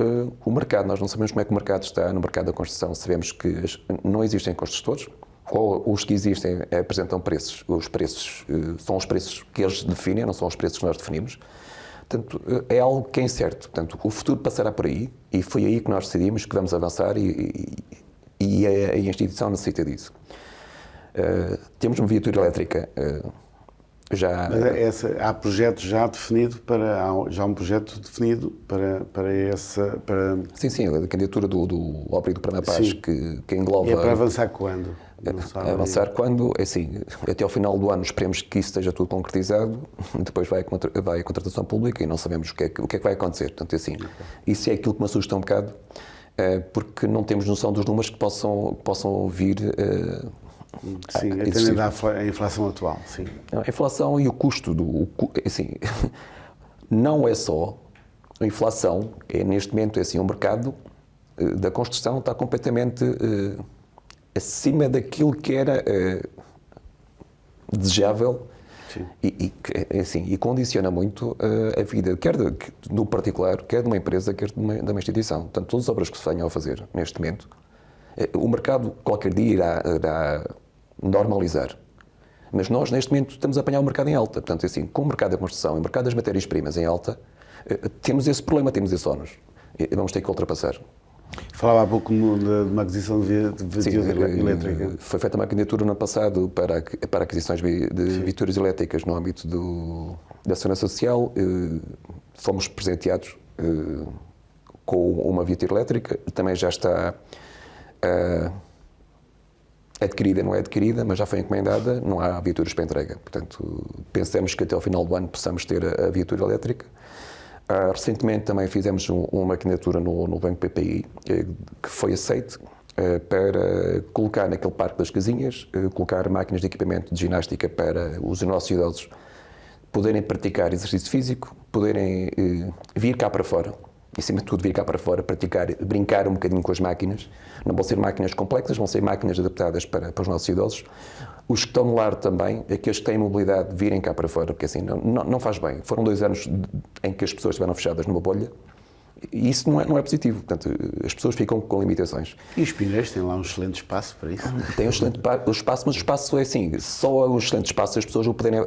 o mercado. Nós não sabemos como é que o mercado está no mercado da construção. Sabemos que não existem construtores, ou os que existem apresentam preços. Os preços são os preços que eles definem, não são os preços que nós definimos. Portanto, é algo que é incerto. Portanto, o futuro passará por aí e foi aí que nós decidimos que vamos avançar e a instituição necessita disso. Temos uma viatura elétrica já... Mas há projeto já definido há um projeto definido para essa... Para... Sim, a candidatura do Ópera do Pernambuco que engloba... E é para avançar quando? Avançar quando, assim, até ao final do ano esperemos que isso esteja tudo concretizado, depois vai a contratação pública e não sabemos o que é que vai acontecer. Portanto, assim, isso é aquilo que me assusta um bocado, porque não temos noção dos números que possam vir... Sim, atendendo à inflação atual, sim. A inflação e o custo assim, não é só a inflação, neste momento o mercado da construção está completamente acima daquilo que era desejável e condiciona muito a vida, quer do particular, quer de uma empresa, quer de uma instituição. Portanto, todas as obras que se venham a fazer neste momento, o mercado qualquer dia irá normalizar. Mas nós, neste momento, estamos a apanhar o mercado em alta. Portanto, assim, com o mercado da construção e o mercado das matérias-primas em alta, temos esse problema, temos esse ónus. Vamos ter que ultrapassar. Falava há pouco de uma aquisição de viaturas elétricas. Foi feita uma candidatura no ano passado para aquisições de viaturas elétricas no âmbito da Segurança Social. Fomos presenteados com uma viatura elétrica. Também já está adquirida, não é adquirida, mas já foi encomendada, não há viaturas para entrega. Portanto, pensamos que até ao final do ano possamos ter a viatura elétrica. Recentemente também fizemos uma candidatura no Banco PPI, que foi aceite para colocar naquele parque das casinhas, colocar máquinas de equipamento de ginástica para os nossos idosos poderem praticar exercício físico, poderem vir cá para fora. E, acima de tudo, vir cá para fora, praticar, brincar um bocadinho com as máquinas. Não vão ser máquinas complexas, vão ser máquinas adaptadas para os nossos idosos. Os que estão no lar também, aqueles que têm mobilidade, virem cá para fora, porque assim não faz bem. Foram 2 anos em que as pessoas estiveram fechadas numa bolha e isso não é positivo. Portanto, as pessoas ficam com limitações. E os pioneiros têm lá um excelente espaço para isso? Tem um excelente espaço, mas o espaço é assim, só um excelente espaço as pessoas o puderem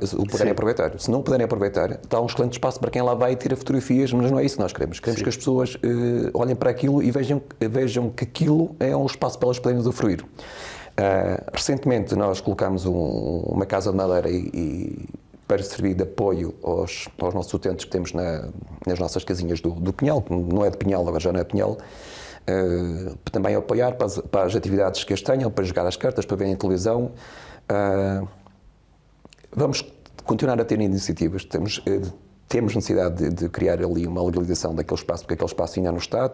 aproveitar. Se não o puderem aproveitar, está um excelente espaço para quem lá vai e tira fotografias, mas não é isso que nós queremos. Queremos que as pessoas olhem para aquilo e vejam que aquilo é um espaço para elas poderem usufruir. Recentemente nós colocámos uma casa de madeira para servir de apoio aos nossos utentes que temos nas nossas casinhas do Pinhal, que não é de Pinhal, agora já não é Pinhal, também apoiar para as atividades que eles tenham, para jogar as cartas, para verem televisão. Vamos continuar a ter iniciativas, temos necessidade de criar ali uma legalização daquele espaço, porque aquele espaço ainda não está.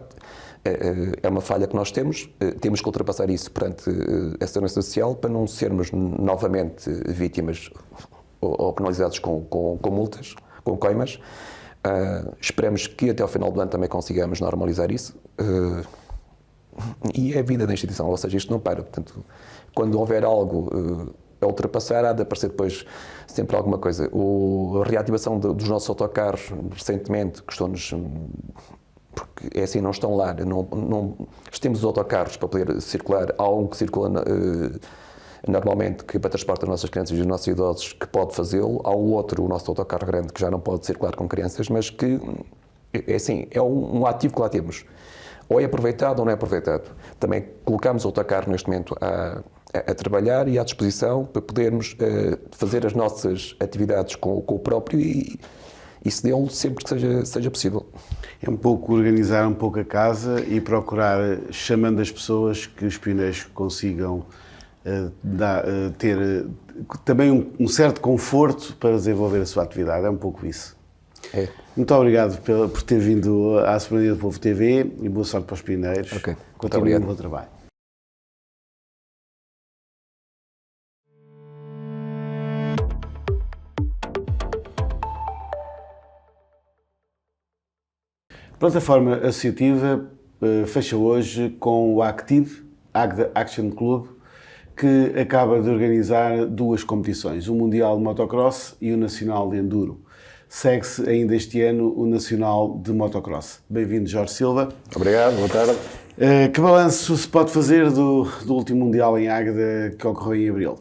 É uma falha que nós temos que ultrapassar isso perante a Segurança Social para não sermos novamente vítimas ou penalizados com multas, com coimas. Esperamos que até ao final do ano também consigamos normalizar isso. E é a vida da instituição, ou seja, isto não para. Portanto, quando houver algo a ultrapassar, há de aparecer depois sempre alguma coisa. A reativação dos nossos autocarros, recentemente, custou-nos... Porque é assim, não estão lá. Temos os autocarros para poder circular. Há um que circula normalmente, que para transporte as nossas crianças e os nossos idosos, que pode fazê-lo. Há o outro, o nosso autocarro grande, que já não pode circular com crianças, mas que é assim, é um ativo que lá temos. Ou é aproveitado ou não é aproveitado. Também colocamos o autocarro neste momento a trabalhar e à disposição para podermos fazer as nossas atividades com o próprio e cedê-lo sempre que seja possível. É um pouco organizar um pouco a casa e procurar, chamando as pessoas, que os pioneiros consigam ter também um certo conforto para desenvolver a sua atividade. É um pouco isso. É. Muito obrigado por ter vindo à Soberania do Povo TV e boa sorte para os pioneiros. Okay. Continuem o bom trabalho. A plataforma associativa fecha hoje com o Active, Agda Action Club, que acaba de organizar 2 competições, o Mundial de Motocross e o Nacional de Enduro. Segue-se ainda este ano o Nacional de Motocross. Bem-vindo, Jorge Silva. Obrigado, boa tarde. Que balanço se pode fazer do último Mundial em Águeda que ocorreu em abril?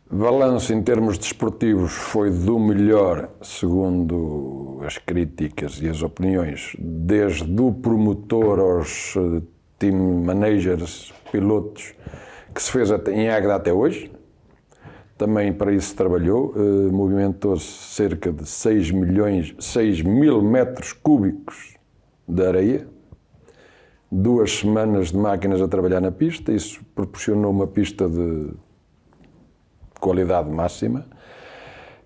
Balanço em termos desportivos foi do melhor, segundo as críticas e as opiniões, desde o promotor aos team managers, pilotos, que se fez em Águeda até hoje. Também para isso se trabalhou, movimentou-se cerca de 6 mil metros cúbicos de areia, 2 semanas de máquinas a trabalhar na pista, isso proporcionou uma pista de qualidade máxima,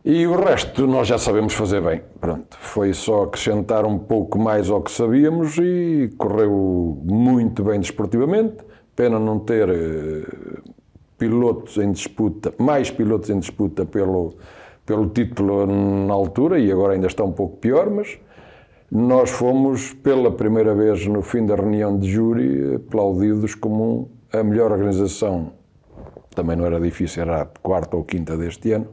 e o resto nós já sabemos fazer bem. Pronto, foi só acrescentar um pouco mais ao que sabíamos e correu muito bem desportivamente. Pena não ter pilotos em disputa, mais pilotos em disputa pelo título na altura, e agora ainda está um pouco pior, mas nós fomos pela primeira vez no fim da reunião de júri aplaudidos como a melhor organização. Também não era difícil, era a quarta ou quinta deste ano,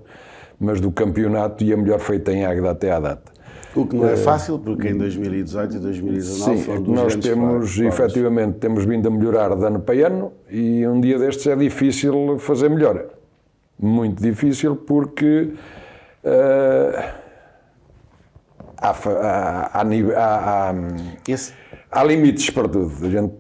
mas do campeonato, e a melhor feita em Águeda até à data. O que não é fácil, porque em 2018 e 2019 foram dos nós temos, efetivamente, temos vindo a melhorar de ano para ano, e um dia destes é difícil fazer melhor. Muito difícil, porque há limites para tudo. A gente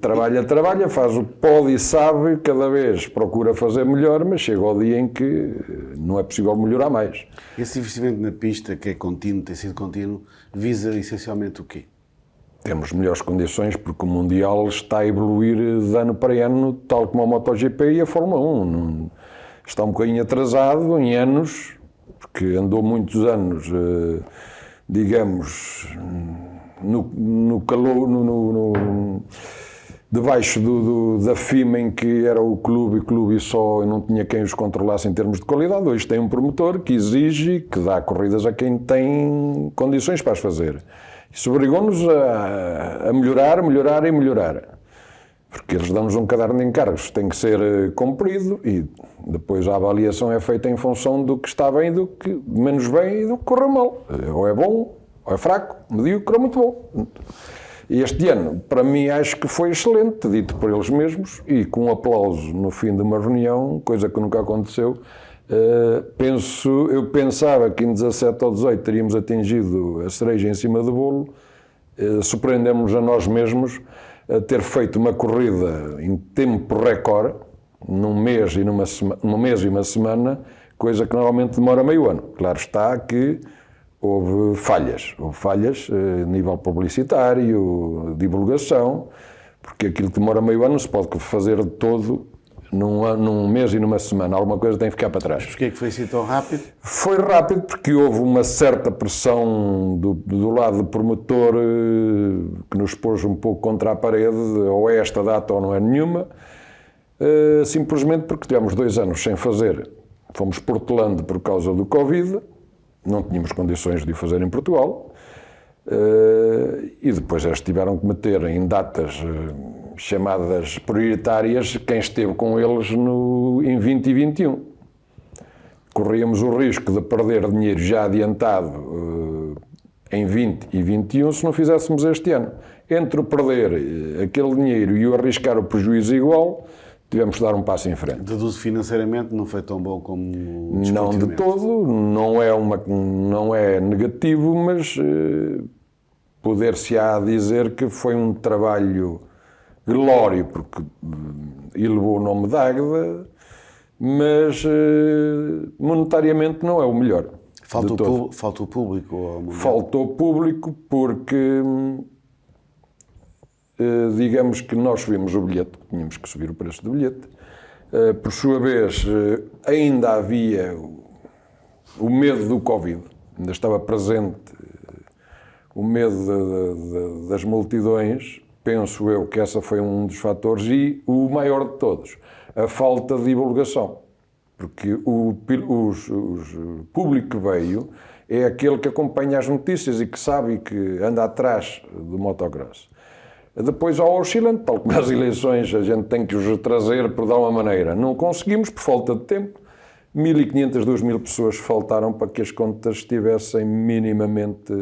trabalha, faz o que pode e sabe, cada vez procura fazer melhor, mas chega ao dia em que não é possível melhorar mais. Esse investimento na pista, que é contínuo, tem sido contínuo, visa essencialmente o quê? Temos melhores condições, porque o Mundial está a evoluir de ano para ano, tal como a MotoGP e a Fórmula 1. Está um bocadinho atrasado em anos, porque andou muitos anos, digamos, no calor, debaixo da FIMA, em que era o clube e só, não tinha quem os controlasse em termos de qualidade. Hoje tem um promotor que exige, que dá corridas a quem tem condições para as fazer. Isso obrigou-nos a melhorar, porque eles dão-nos um caderno de encargos, tem que ser cumprido, e depois a avaliação é feita em função do que está bem, do que menos bem e do que correu mal. Ou é bom, ou é fraco, medíocre ou muito bom. E este ano, para mim, acho que foi excelente, dito por eles mesmos, e com um aplauso no fim de uma reunião, coisa que nunca aconteceu. Eu pensava que em 17 ou 18 teríamos atingido a cereja em cima do bolo. Surpreendemos a nós mesmos a ter feito uma corrida em tempo recorde, num mês e uma semana, coisa que normalmente demora meio ano. Claro está que houve falhas a nível publicitário, divulgação, porque aquilo que demora meio ano não se pode fazer de todo num mês e numa semana. Alguma coisa tem que ficar para trás. Mas porquê é que foi assim tão rápido? Foi rápido porque houve uma certa pressão do lado do promotor, que nos pôs um pouco contra a parede, ou é esta data ou não é nenhuma, simplesmente porque tivemos 2 anos sem fazer. Fomos protelando por causa do Covid, não tínhamos condições de o fazer em Portugal, e depois eles tiveram que meter em datas chamadas prioritárias quem esteve com eles em 20 e 21. Corríamos o risco de perder dinheiro já adiantado em 20 e 21 se não fizéssemos este ano. Entre o perder aquele dinheiro e o arriscar o prejuízo igual, tivemos de dar um passo em frente. Deduzo financeiramente não foi tão bom como não de todo, não é negativo, mas poder-se-á dizer que foi um trabalho glório, porque elevou o nome de Águeda, mas monetariamente não é o melhor. Faltou público? Faltou público porque, digamos que nós subimos o bilhete, tínhamos que subir o preço do bilhete. Por sua vez, ainda havia o medo do Covid, ainda estava presente o medo das multidões. Penso eu que essa foi um dos fatores, e o maior de todos, a falta de divulgação. Porque o público que veio é aquele que acompanha as notícias e que sabe e que anda atrás do motocross. Depois, ao oscilante, tal como as eleições, a gente tem que os trazer por dar uma maneira. Não conseguimos, por falta de tempo. 1.500, 2.000 pessoas faltaram para que as contas estivessem minimamente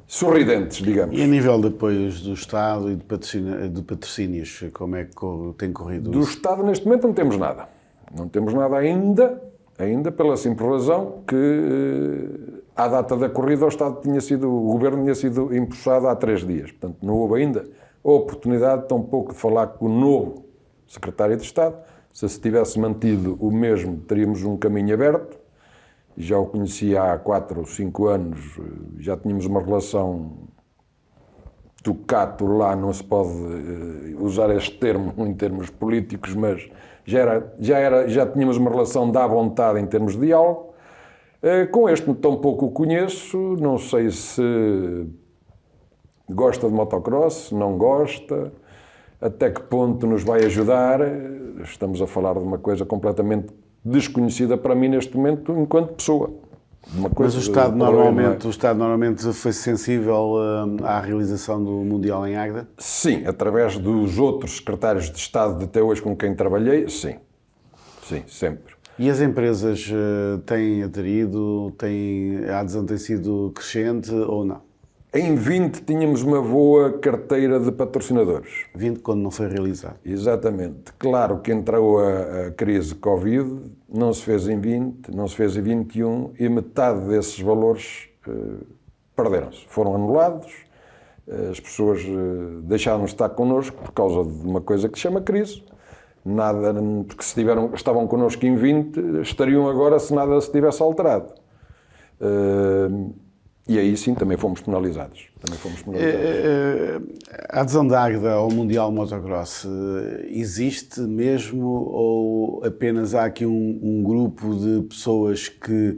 sorridentes, digamos. E a nível de apoios do Estado e de patrocínios, como é que tem corrido do isso? Estado, neste momento, não temos nada. Não temos nada ainda pela simples razão que à data da corrida o Governo tinha sido empossado há 3 dias. Portanto, não houve ainda a oportunidade tampouco de falar com o novo Secretário de Estado. Se tivesse mantido o mesmo, teríamos um caminho aberto. Já o conhecia há 4 ou 5 anos, já tínhamos uma relação tocato lá, não se pode usar este termo em termos políticos, mas já tínhamos uma relação de à vontade em termos de diálogo. Com este tão pouco o conheço, não sei se gosta de motocross, não gosta, até que ponto nos vai ajudar. Estamos a falar de uma coisa completamente desconhecida para mim neste momento, enquanto pessoa. Mas o Estado normalmente foi sensível à realização do Mundial em Águeda? Sim, através dos outros secretários de Estado de até hoje com quem trabalhei, sim. Sim, sempre. E as empresas têm aderido? A adesão tem sido crescente ou não? Em 20 tínhamos uma boa carteira de patrocinadores. 20 quando não foi realizado. Exatamente. Claro que entrou a crise Covid, não se fez em 20, não se fez em 21 e metade desses valores perderam-se. Foram anulados, as pessoas deixaram de estar connosco por causa de uma coisa que se chama crise. Nada, porque estavam connosco em 20, estariam agora se nada se tivesse alterado. E aí sim também fomos penalizados. A adesão da Águeda ao Mundial Motocross existe mesmo ou apenas há aqui um grupo de pessoas que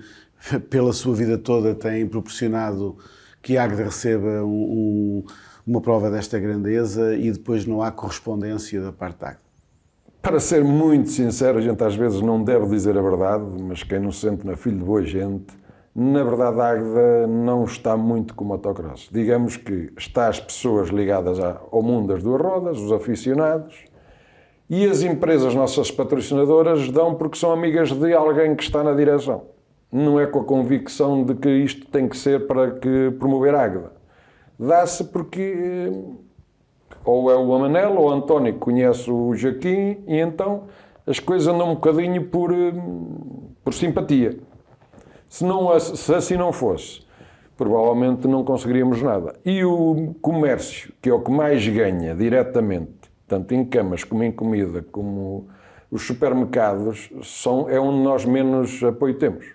pela sua vida toda têm proporcionado que a Águeda receba uma prova desta grandeza e depois não há correspondência da parte da Águeda? Para ser muito sincero, a gente às vezes não deve dizer a verdade, mas quem não se sente na filho de boa gente, na verdade a Águeda não está muito com o motocross. Digamos que está as pessoas ligadas ao mundo das 2 rodas, os aficionados, e as empresas nossas patrocinadoras dão porque são amigas de alguém que está na direção. Não é com a convicção de que isto tem que ser para promover a Águeda. Dá-se porque ou é o Manel ou o António que conhece o Joaquim e então as coisas andam um bocadinho por simpatia. Se assim não fosse, provavelmente não conseguiríamos nada. E o comércio, que é o que mais ganha diretamente, tanto em camas como em comida, como os supermercados, é onde nós menos apoio temos.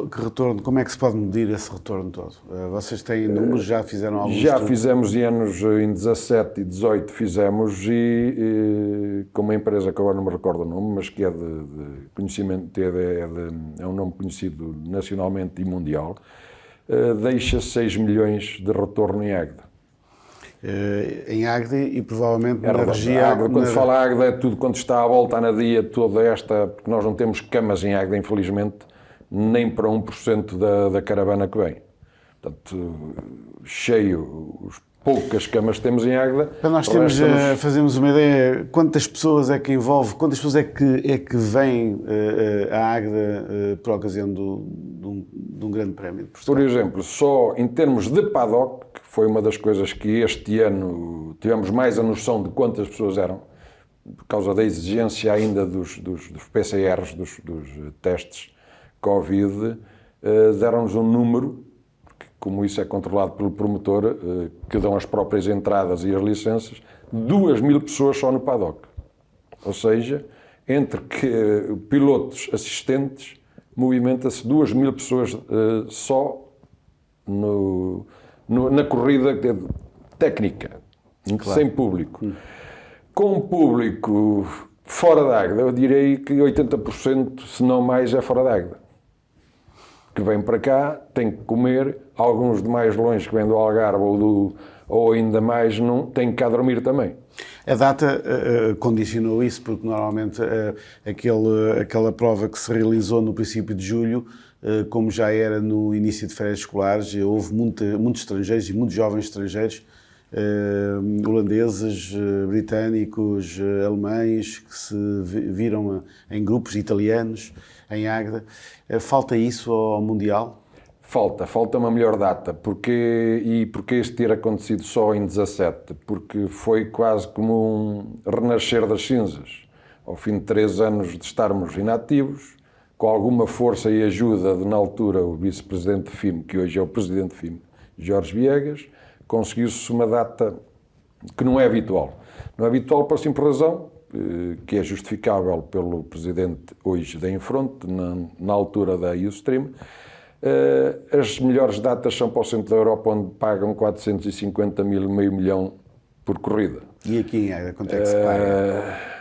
Que retorno? Como é que se pode medir esse retorno todo? Vocês têm números? Já fizeram alguns? Já fizemos em 17 e 18 fizemos com uma empresa que agora não me recordo o nome, mas que é de conhecimento, é um nome conhecido nacionalmente e mundial, deixa 6 milhões de retorno em Águeda. Em Águeda e provavelmente na região... Quando se fala Águeda é tudo quando está à volta na dia toda esta, porque nós não temos camas em Águeda, infelizmente, nem para 1% da caravana que vem. Portanto, cheio, poucas camas temos em Águeda. Para nós fazermos uma ideia, quantas pessoas é que envolve, quantas pessoas é que vêm à Águeda por ocasião de um grande prémio de Portugal? Por exemplo, só em termos de paddock, que foi uma das coisas que este ano tivemos mais a noção de quantas pessoas eram, por causa da exigência ainda dos PCRs, dos testes Covid, deram-nos um número, porque como isso é controlado pelo promotor, que dão as próprias entradas e as licenças, 2.000 pessoas só no paddock. Ou seja, entre pilotos assistentes, movimenta-se 2.000 pessoas só na corrida técnica, claro. Sem público. Com público fora da Águeda, eu direi que 80%, se não mais, é fora da Águeda. Que vem para cá, tem que comer, alguns de mais longe que vêm do Algarve ou ainda mais, não, têm que cá dormir também. A data condicionou isso, porque normalmente aquela prova que se realizou no princípio de julho, como já era no início de férias escolares, houve muitos estrangeiros e muitos jovens estrangeiros, holandeses, britânicos, alemães, que se viram em grupos, italianos, em Águeda. Falta isso ao Mundial? Falta uma melhor data. Porque este ter acontecido só em 17? Porque foi quase como um renascer das cinzas. ao fim de 3 anos de estarmos inativos, com alguma força e ajuda de, na altura, o vice-presidente de FIM, que hoje é o presidente de FIM, Jorge Viegas, conseguiu-se uma data que não é habitual. Não é habitual por simples razão, que é justificável pelo presidente hoje da Infront, na altura da Ustream. As melhores datas são para o centro da Europa, onde pagam 450 mil, meio milhão por corrida. E aqui em Águeda, quanto é que se paga?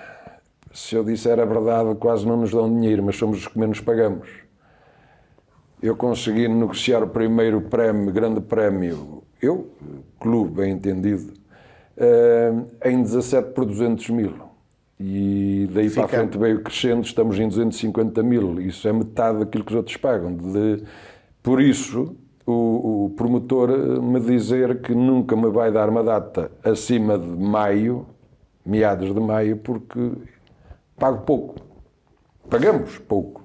Se eu disser a verdade, quase não nos dão dinheiro, mas somos os que menos pagamos. Eu consegui negociar o primeiro prémio, grande prémio, clube bem entendido, em 17 por 200 mil. E daí para a frente veio crescendo, estamos em 250 mil. Isso é metade daquilo que os outros pagam. Por isso, o promotor me dizer que nunca me vai dar uma data acima de maio, meados de maio, porque pago pouco. Pagamos pouco.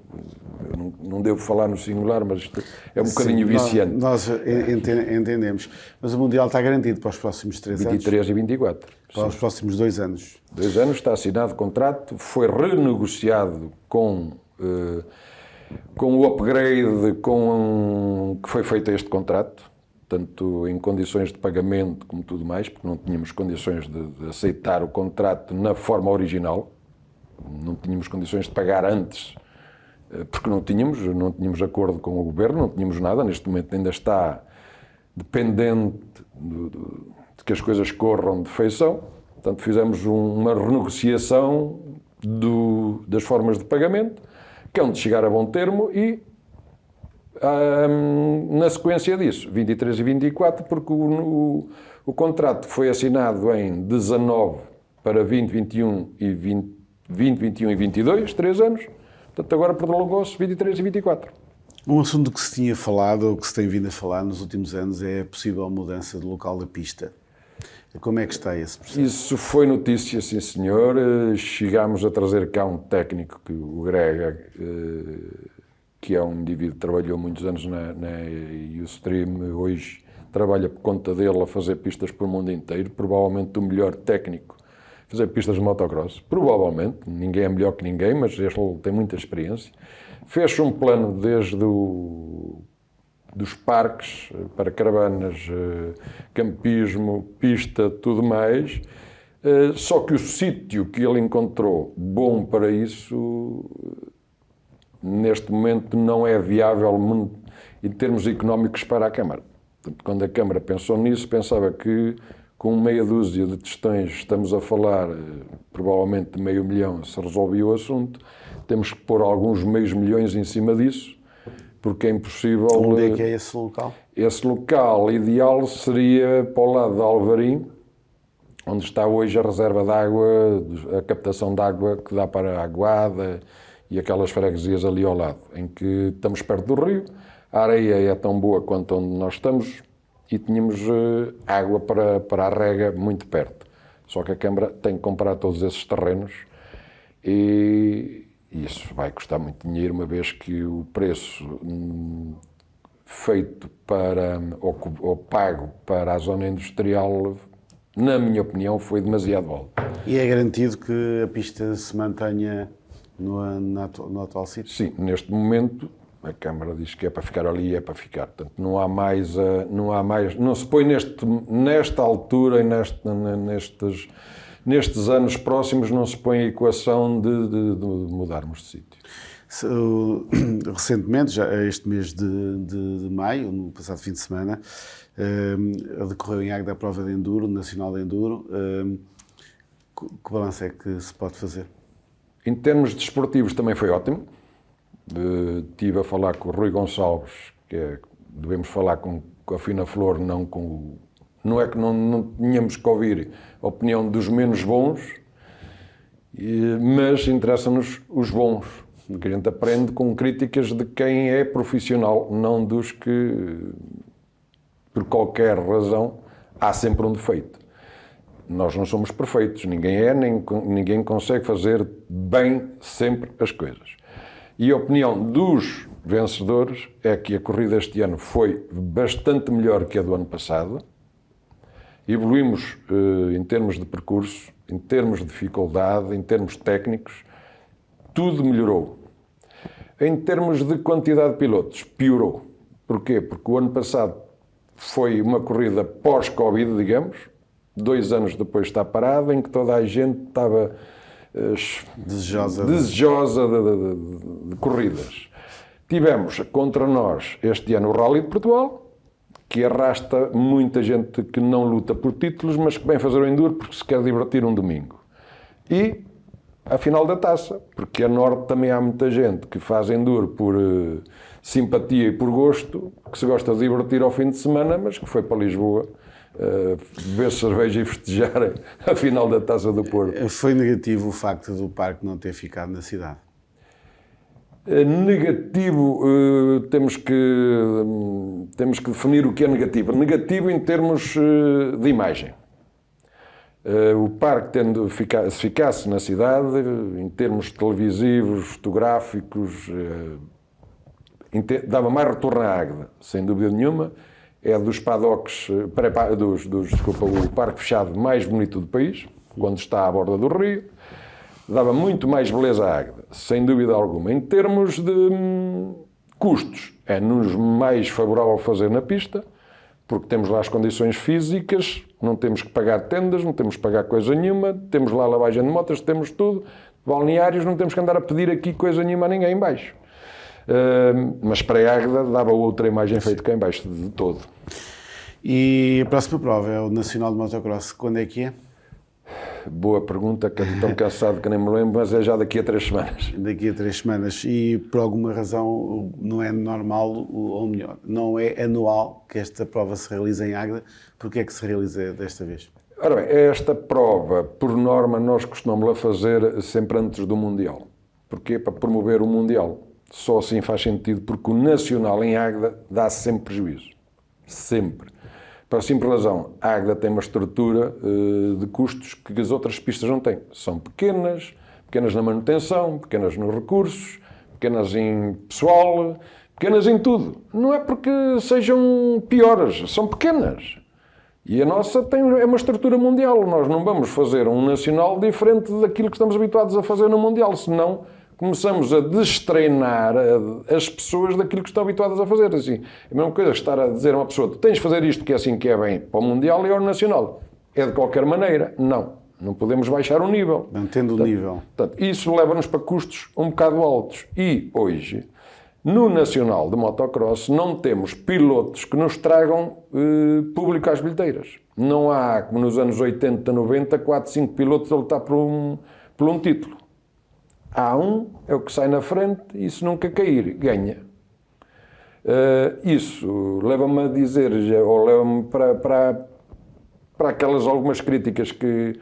Eu não devo falar no singular, mas isto é um bocadinho viciante. Nós entendemos. Mas o Mundial está garantido para os próximos 3 anos? 23 e 24. Para os próximos 2 anos? 2 anos, está assinado o contrato, foi renegociado com o upgrade que foi feito a este contrato, tanto em condições de pagamento como tudo mais, porque não tínhamos condições de aceitar o contrato na forma original, não tínhamos condições de pagar antes, porque não tínhamos acordo com o governo, não tínhamos nada, neste momento ainda está dependente de que as coisas corram de feição. Portanto, fizemos uma renegociação das formas de pagamento, que é onde chegar a bom termo, e na sequência disso, 23 e 24, porque o contrato foi assinado em 19 para 20, 21 e 21 e 22, 3 anos, portanto agora prolongou-se 23 e 24. Um assunto que se tinha falado, ou que se tem vindo a falar nos últimos anos, é a possível mudança do local da pista. Como é que está esse processo? Isso foi notícia, sim senhor. Chegámos a trazer cá um técnico, o Grega, que é um indivíduo que trabalhou muitos anos na Ustream, hoje trabalha por conta dele a fazer pistas pelo mundo inteiro, provavelmente o melhor técnico a fazer pistas de motocross, provavelmente, ninguém é melhor que ninguém, mas ele tem muita experiência. Fez um plano desde dos parques para caravanas, campismo, pista, tudo mais, só que o sítio que ele encontrou bom para isso, neste momento não é viável em termos económicos para a Câmara. Portanto, quando a Câmara pensou nisso, pensava que com meia dúzia de testões, estamos a falar provavelmente de meio milhão, se resolvia o assunto, temos que pôr alguns meios milhões em cima disso, porque é impossível... Onde é que é esse local? Esse local ideal seria para o lado de Alvarim, onde está hoje a reserva de água, a captação de água que dá para a Aguada e aquelas freguesias ali ao lado, em que estamos perto do rio, a areia é tão boa quanto onde nós estamos e tínhamos água para a rega muito perto. Só que a Câmara tem que comprar todos esses terrenos e isso vai custar muito dinheiro, uma vez que o preço feito ou pago para a zona industrial, na minha opinião, foi demasiado alto. E é garantido que a pista se mantenha no atual sítio? Sim, neste momento a Câmara diz que é para ficar ali e é para ficar. Portanto, não se põe nesta altura e nestes anos próximos, não se põe a equação de mudarmos de sítio. Recentemente, já este mês de maio, no passado fim de semana, decorreu em Águeda a prova de Enduro, Nacional de Enduro. Que balanço é que se pode fazer? Em termos desportivos também foi ótimo. Estive a falar com o Rui Gonçalves, devemos falar com a Fina Flor, não é que não tínhamos que ouvir a opinião dos menos bons, mas interessam-nos os bons, que a gente aprende com críticas de quem é profissional, não dos que, por qualquer razão, há sempre um defeito. Nós não somos perfeitos, ninguém é, ninguém consegue fazer bem sempre as coisas. E a opinião dos vencedores é que a corrida este ano foi bastante melhor que a do ano passado. Evoluímos em termos de percurso, em termos de dificuldade, em termos técnicos. tudo melhorou. Em termos de quantidade de pilotos, piorou. Porquê? Porque o ano passado foi uma corrida pós-Covid, digamos, 2 anos depois está parada, em que toda a gente estava desejosa de corridas. Tivemos contra nós este ano o Rally de Portugal, que arrasta muita gente que não luta por títulos, mas que vem fazer o enduro porque se quer divertir um domingo. E a final da taça, porque a Norte também há muita gente que faz enduro por simpatia e por gosto, que se gosta de divertir ao fim de semana, mas que foi para Lisboa beber cerveja e festejar a final da Taça do Porto. Foi negativo o facto do parque não ter ficado na cidade? Negativo, temos que definir o que é negativo. Negativo em termos de imagem. O parque, se ficasse na cidade, em termos televisivos, fotográficos, dava mais retorno à Águeda, sem dúvida nenhuma. É dos paddocks, o parque fechado mais bonito do país, quando está à borda do rio. Dava muito mais beleza à Águeda, sem dúvida alguma. Em termos de custos, é-nos mais favorável fazer na pista, porque temos lá as condições físicas, não temos que pagar tendas, não temos que pagar coisa nenhuma, temos lá a lavagem de motas, temos tudo. Balneários, não temos que andar a pedir aqui coisa nenhuma a ninguém em baixo. Mas para a Águeda dava outra imagem feita cá em baixo, de todo. E a próxima prova é o Nacional de Motocross, quando é que é? Boa pergunta, que estou tão cansado que nem me lembro, mas é já daqui a 3 semanas. Daqui a 3 semanas. E por alguma razão não é normal, ou melhor, não é anual que esta prova se realiza em Águeda. Porquê é que se realiza desta vez? Ora bem, esta prova, por norma, nós costumamos-la fazer sempre antes do Mundial. Porquê? Para promover o Mundial. Só assim faz sentido, porque o Nacional em Águeda dá sempre prejuízo. Sempre. Para a simples razão, a Águeda tem uma estrutura de custos que as outras pistas não têm. São pequenas na manutenção, pequenas nos recursos, pequenas em pessoal, pequenas em tudo. Não é porque sejam piores, são pequenas. E a nossa é uma estrutura mundial. Nós não vamos fazer um Nacional diferente daquilo que estamos habituados a fazer no Mundial, senão começamos a destreinar as pessoas daquilo que estão habituadas a fazer. Assim, é a mesma coisa que estar a dizer a uma pessoa: tu tens de fazer isto que é assim que é bem para o Mundial e ao Nacional. É de qualquer maneira. Não podemos baixar o nível. Mantendo o nível. Portanto, isso leva-nos para custos um bocado altos. E hoje, no Nacional de Motocross, não temos pilotos que nos tragam público às bilheteiras. Não há, como nos anos 80, 90, 4, 5 pilotos a lutar por um título. Há é o que sai na frente e se nunca cair, ganha. Isso leva-me a dizer, ou leva-me para aquelas algumas críticas que...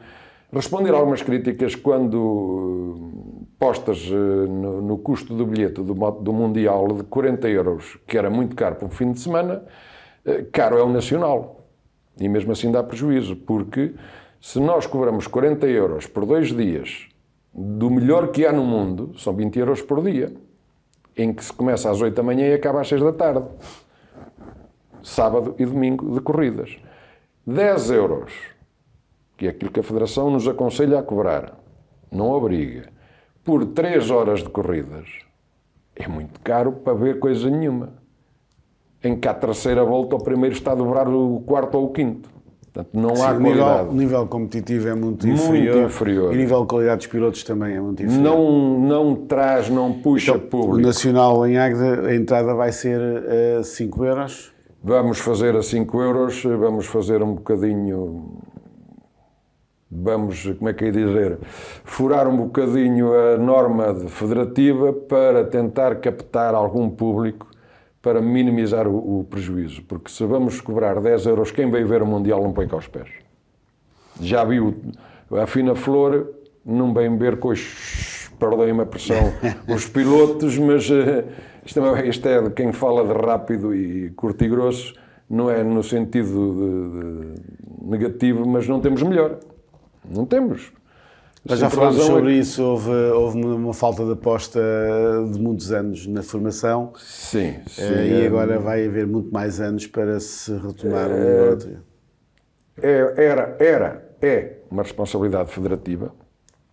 Responder a algumas críticas quando postas no custo do bilhete do Mundial de 40 €, que era muito caro para um fim de semana, caro é o Nacional. E mesmo assim dá prejuízo, porque se nós cobramos 40 € por 2 dias... do melhor que há no mundo, são 20 € por dia, em que se começa às 8 da manhã e acaba às 6 da tarde. Sábado e domingo de corridas. 10 €, que é aquilo que a Federação nos aconselha a cobrar, não obriga, por 3 horas de corridas, é muito caro para ver coisa nenhuma. Em que a terceira volta, o primeiro está a dobrar o quarto ou o quinto. Portanto, não há qualidade. O nível competitivo é muito inferior. E o nível de qualidade dos pilotos também é muito inferior. Não puxa público. O Nacional em Águeda, a entrada vai ser a 5 €? Vamos fazer a 5 €, vamos fazer um bocadinho... Vamos, como é que é dizer? Furar um bocadinho a norma federativa para tentar captar algum público, para minimizar o prejuízo, porque se vamos cobrar 10 €, quem veio ver o Mundial não põe cá os pés. Já viu a fina flor, não vem ver com os, perdoem-me a pressão, os pilotos, mas isto é de quem fala de rápido e curto e grosso, não é no sentido negativo, mas não temos melhor. Não temos. Mas já falámos sobre isso, houve uma falta de aposta de muitos anos na formação. Sim. E agora vai haver muito mais anos para se retomar o nível. É uma responsabilidade federativa,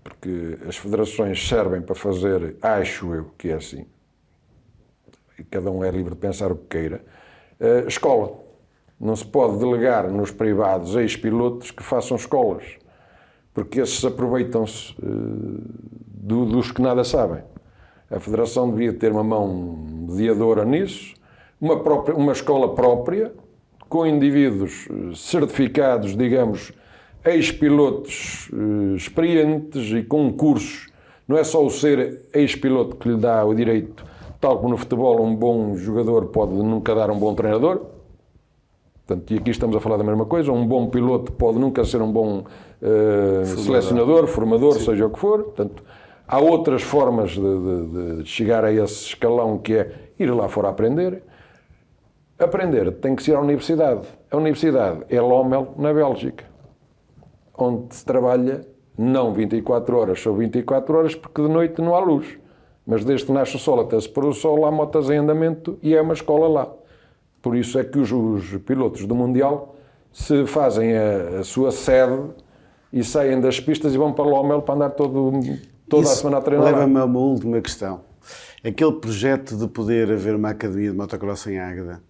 porque as federações servem para fazer, acho eu que é assim, e cada um é livre de pensar o que queira, escola. Não se pode delegar nos privados ex-pilotos que façam escolas, porque esses aproveitam-se dos que nada sabem. A Federação devia ter uma mão mediadora nisso, uma escola própria, com indivíduos certificados, digamos, ex-pilotos experientes e com cursos. Não é só o ser ex-piloto que lhe dá o direito, tal como no futebol um bom jogador pode nunca dar um bom treinador. Portanto, e aqui estamos a falar da mesma coisa, um bom piloto pode nunca ser um bom selecionador, formador, sim, seja o que for. Portanto, há outras formas de chegar a esse escalão, que é ir lá fora aprender. Aprender tem que ser à universidade. A universidade é Lommel, na Bélgica, onde se trabalha não 24 horas sobre 24 horas, porque de noite não há luz. Mas desde que nasce o sol até se pôr o sol, há motas em andamento e é uma escola lá. Por isso é que os pilotos do Mundial se fazem a sua sede e saem das pistas e vão para Lommel para andar toda a semana a treinar. Leva-me a uma última questão. Aquele projeto de poder haver uma academia de motocross em Águeda.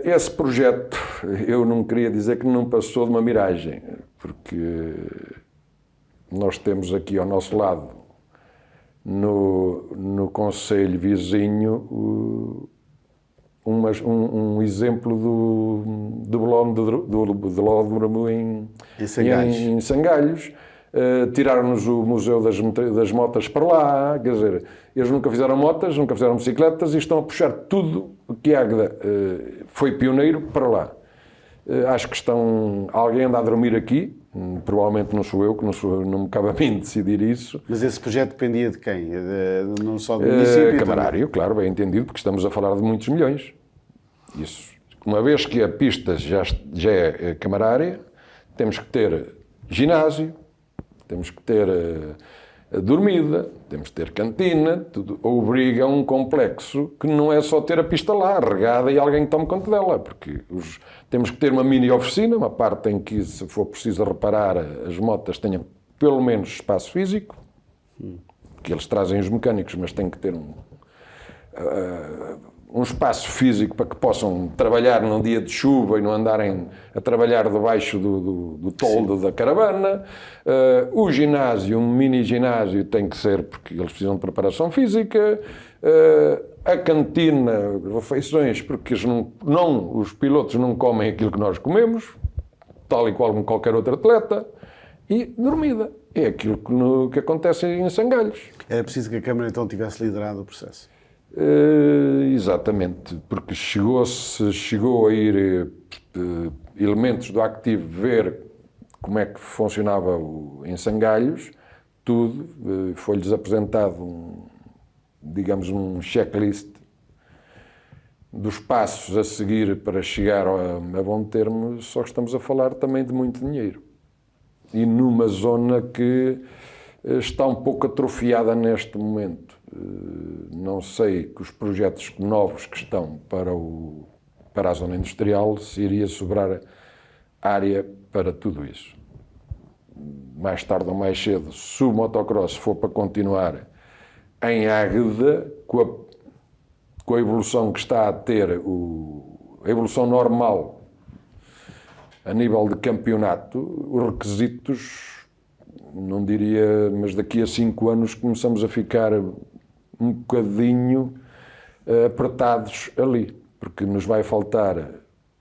Esse projeto, eu não queria dizer que não passou de uma miragem, porque nós temos aqui ao nosso lado, no concelho vizinho, um exemplo do velódromo em Sangalhos. Tiraram-nos o Museu das Motas para lá, quer dizer, eles nunca fizeram motas, nunca fizeram bicicletas e estão a puxar tudo o que Águeda foi pioneiro para lá. Acho que alguém anda a dormir aqui, provavelmente não sou eu, que não me cabe a mim decidir isso. Mas esse projeto dependia de quem? Não só do município? Camarário, claro, bem entendido, porque estamos a falar de muitos milhões. Isso. Uma vez que a pista já é camarária, temos que ter ginásio, temos que ter dormida, temos que ter cantina, tudo obriga a um complexo que não é só ter a pista lá, regada e alguém que tome conta dela, porque temos que ter uma mini oficina, uma parte em que, se for preciso reparar as motas, tenha pelo menos espaço físico, que eles trazem os mecânicos, mas tem que ter um espaço físico para que possam trabalhar num dia de chuva e não andarem a trabalhar debaixo do toldo da caravana. O ginásio, um mini ginásio, tem que ser porque eles precisam de preparação física. A cantina, refeições, porque os pilotos não comem aquilo que nós comemos, tal e qual como qualquer outro atleta. E dormida. É aquilo que acontece em Sangalhos. Era preciso que a Câmara então tivesse liderado o processo. Exatamente, porque chegou a ir elementos do Active ver como é que funcionava em Sangalhos, tudo, foi-lhes apresentado digamos um checklist dos passos a seguir para chegar a bom termo, só que estamos a falar também de muito dinheiro. E numa zona que está um pouco atrofiada neste momento. Não sei que os projetos novos que estão para a zona industrial se iria sobrar área para tudo isso. Mais tarde ou mais cedo, se o motocross for para continuar em Águeda, com a evolução que está a ter, a evolução normal a nível de campeonato, os requisitos, não diria, mas daqui a 5 anos começamos a ficar um bocadinho apertados ali, porque nos vai faltar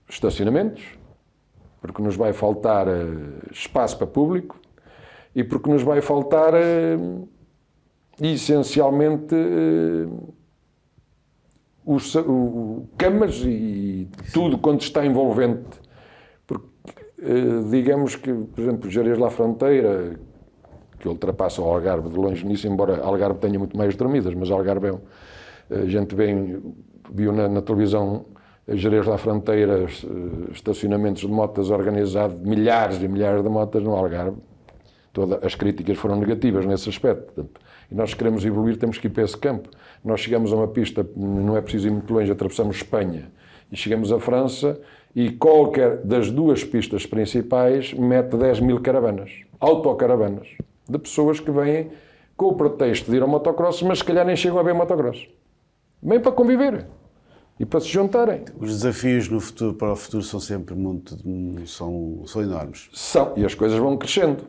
estacionamentos, porque nos vai faltar espaço para público e porque nos vai faltar essencialmente camas e tudo quanto está envolvente. Porque digamos que, por exemplo, Jerez La Fronteira, que ultrapassa o Algarve de longe nisso, embora Algarve tenha muito mais dormidas, mas Algarve a gente viu na televisão Jerez La Fronteira, estacionamentos de motas organizados, milhares e milhares de motas no Algarve. Todas as críticas foram negativas nesse aspecto. Portanto, e nós queremos evoluir, temos que ir para esse campo. Nós chegamos a uma pista, não é preciso ir muito longe, atravessamos Espanha e chegamos à França E qualquer das duas pistas principais mete 10 mil caravanas, autocaravanas, de pessoas que vêm com o pretexto de ir ao motocross, mas se calhar nem chegam a ver motocross. Vêm para conviver e para se juntarem. Os desafios no futuro, para o futuro são sempre são enormes. São, e as coisas vão crescendo.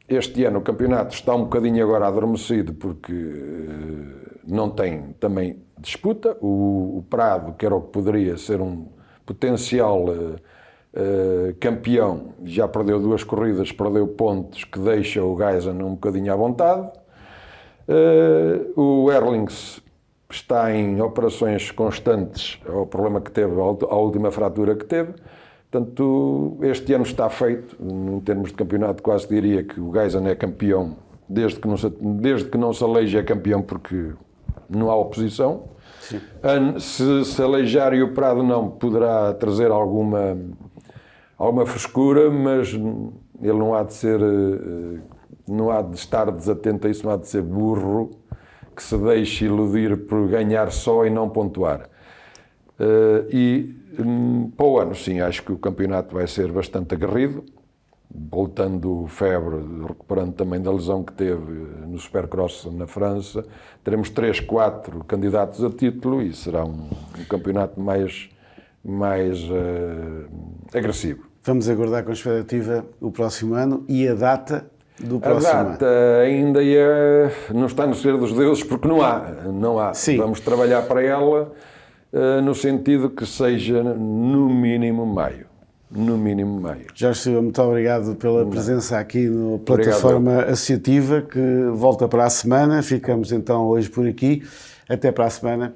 Este ano o campeonato está um bocadinho agora adormecido porque não tem também disputa. O Prado, que era o que poderia ser um potencial campeão, já perdeu 2 corridas, perdeu pontos que deixa o Gaizen um bocadinho à vontade. O Erlings está em operações constantes ao problema que teve, à última fratura que teve. Portanto, este ano está feito, em termos de campeonato, quase diria que o Gaizen é campeão, desde que não se aleije é campeão, porque não há oposição. Sim. Se aleijar e o Prado não, poderá trazer alguma frescura, mas ele não há de ser, não há de estar desatento a isso, não há de ser burro, que se deixe iludir por ganhar só e não pontuar. Para o ano, sim, acho que o campeonato vai ser bastante aguerrido, voltando o Febre, recuperando também da lesão que teve no Supercross na França. Teremos 3, 4 candidatos a título e será um campeonato mais agressivo. Vamos aguardar com expectativa o próximo ano e a data do próximo ano. A data ainda não está no segredo dos deuses porque não há. Sim. Vamos trabalhar para ela no sentido que seja no mínimo maio. No mínimo maio. Jorge Silva, muito obrigado pela presença aqui na plataforma associativa, que volta para a semana. Ficamos então hoje por aqui. Até para a semana.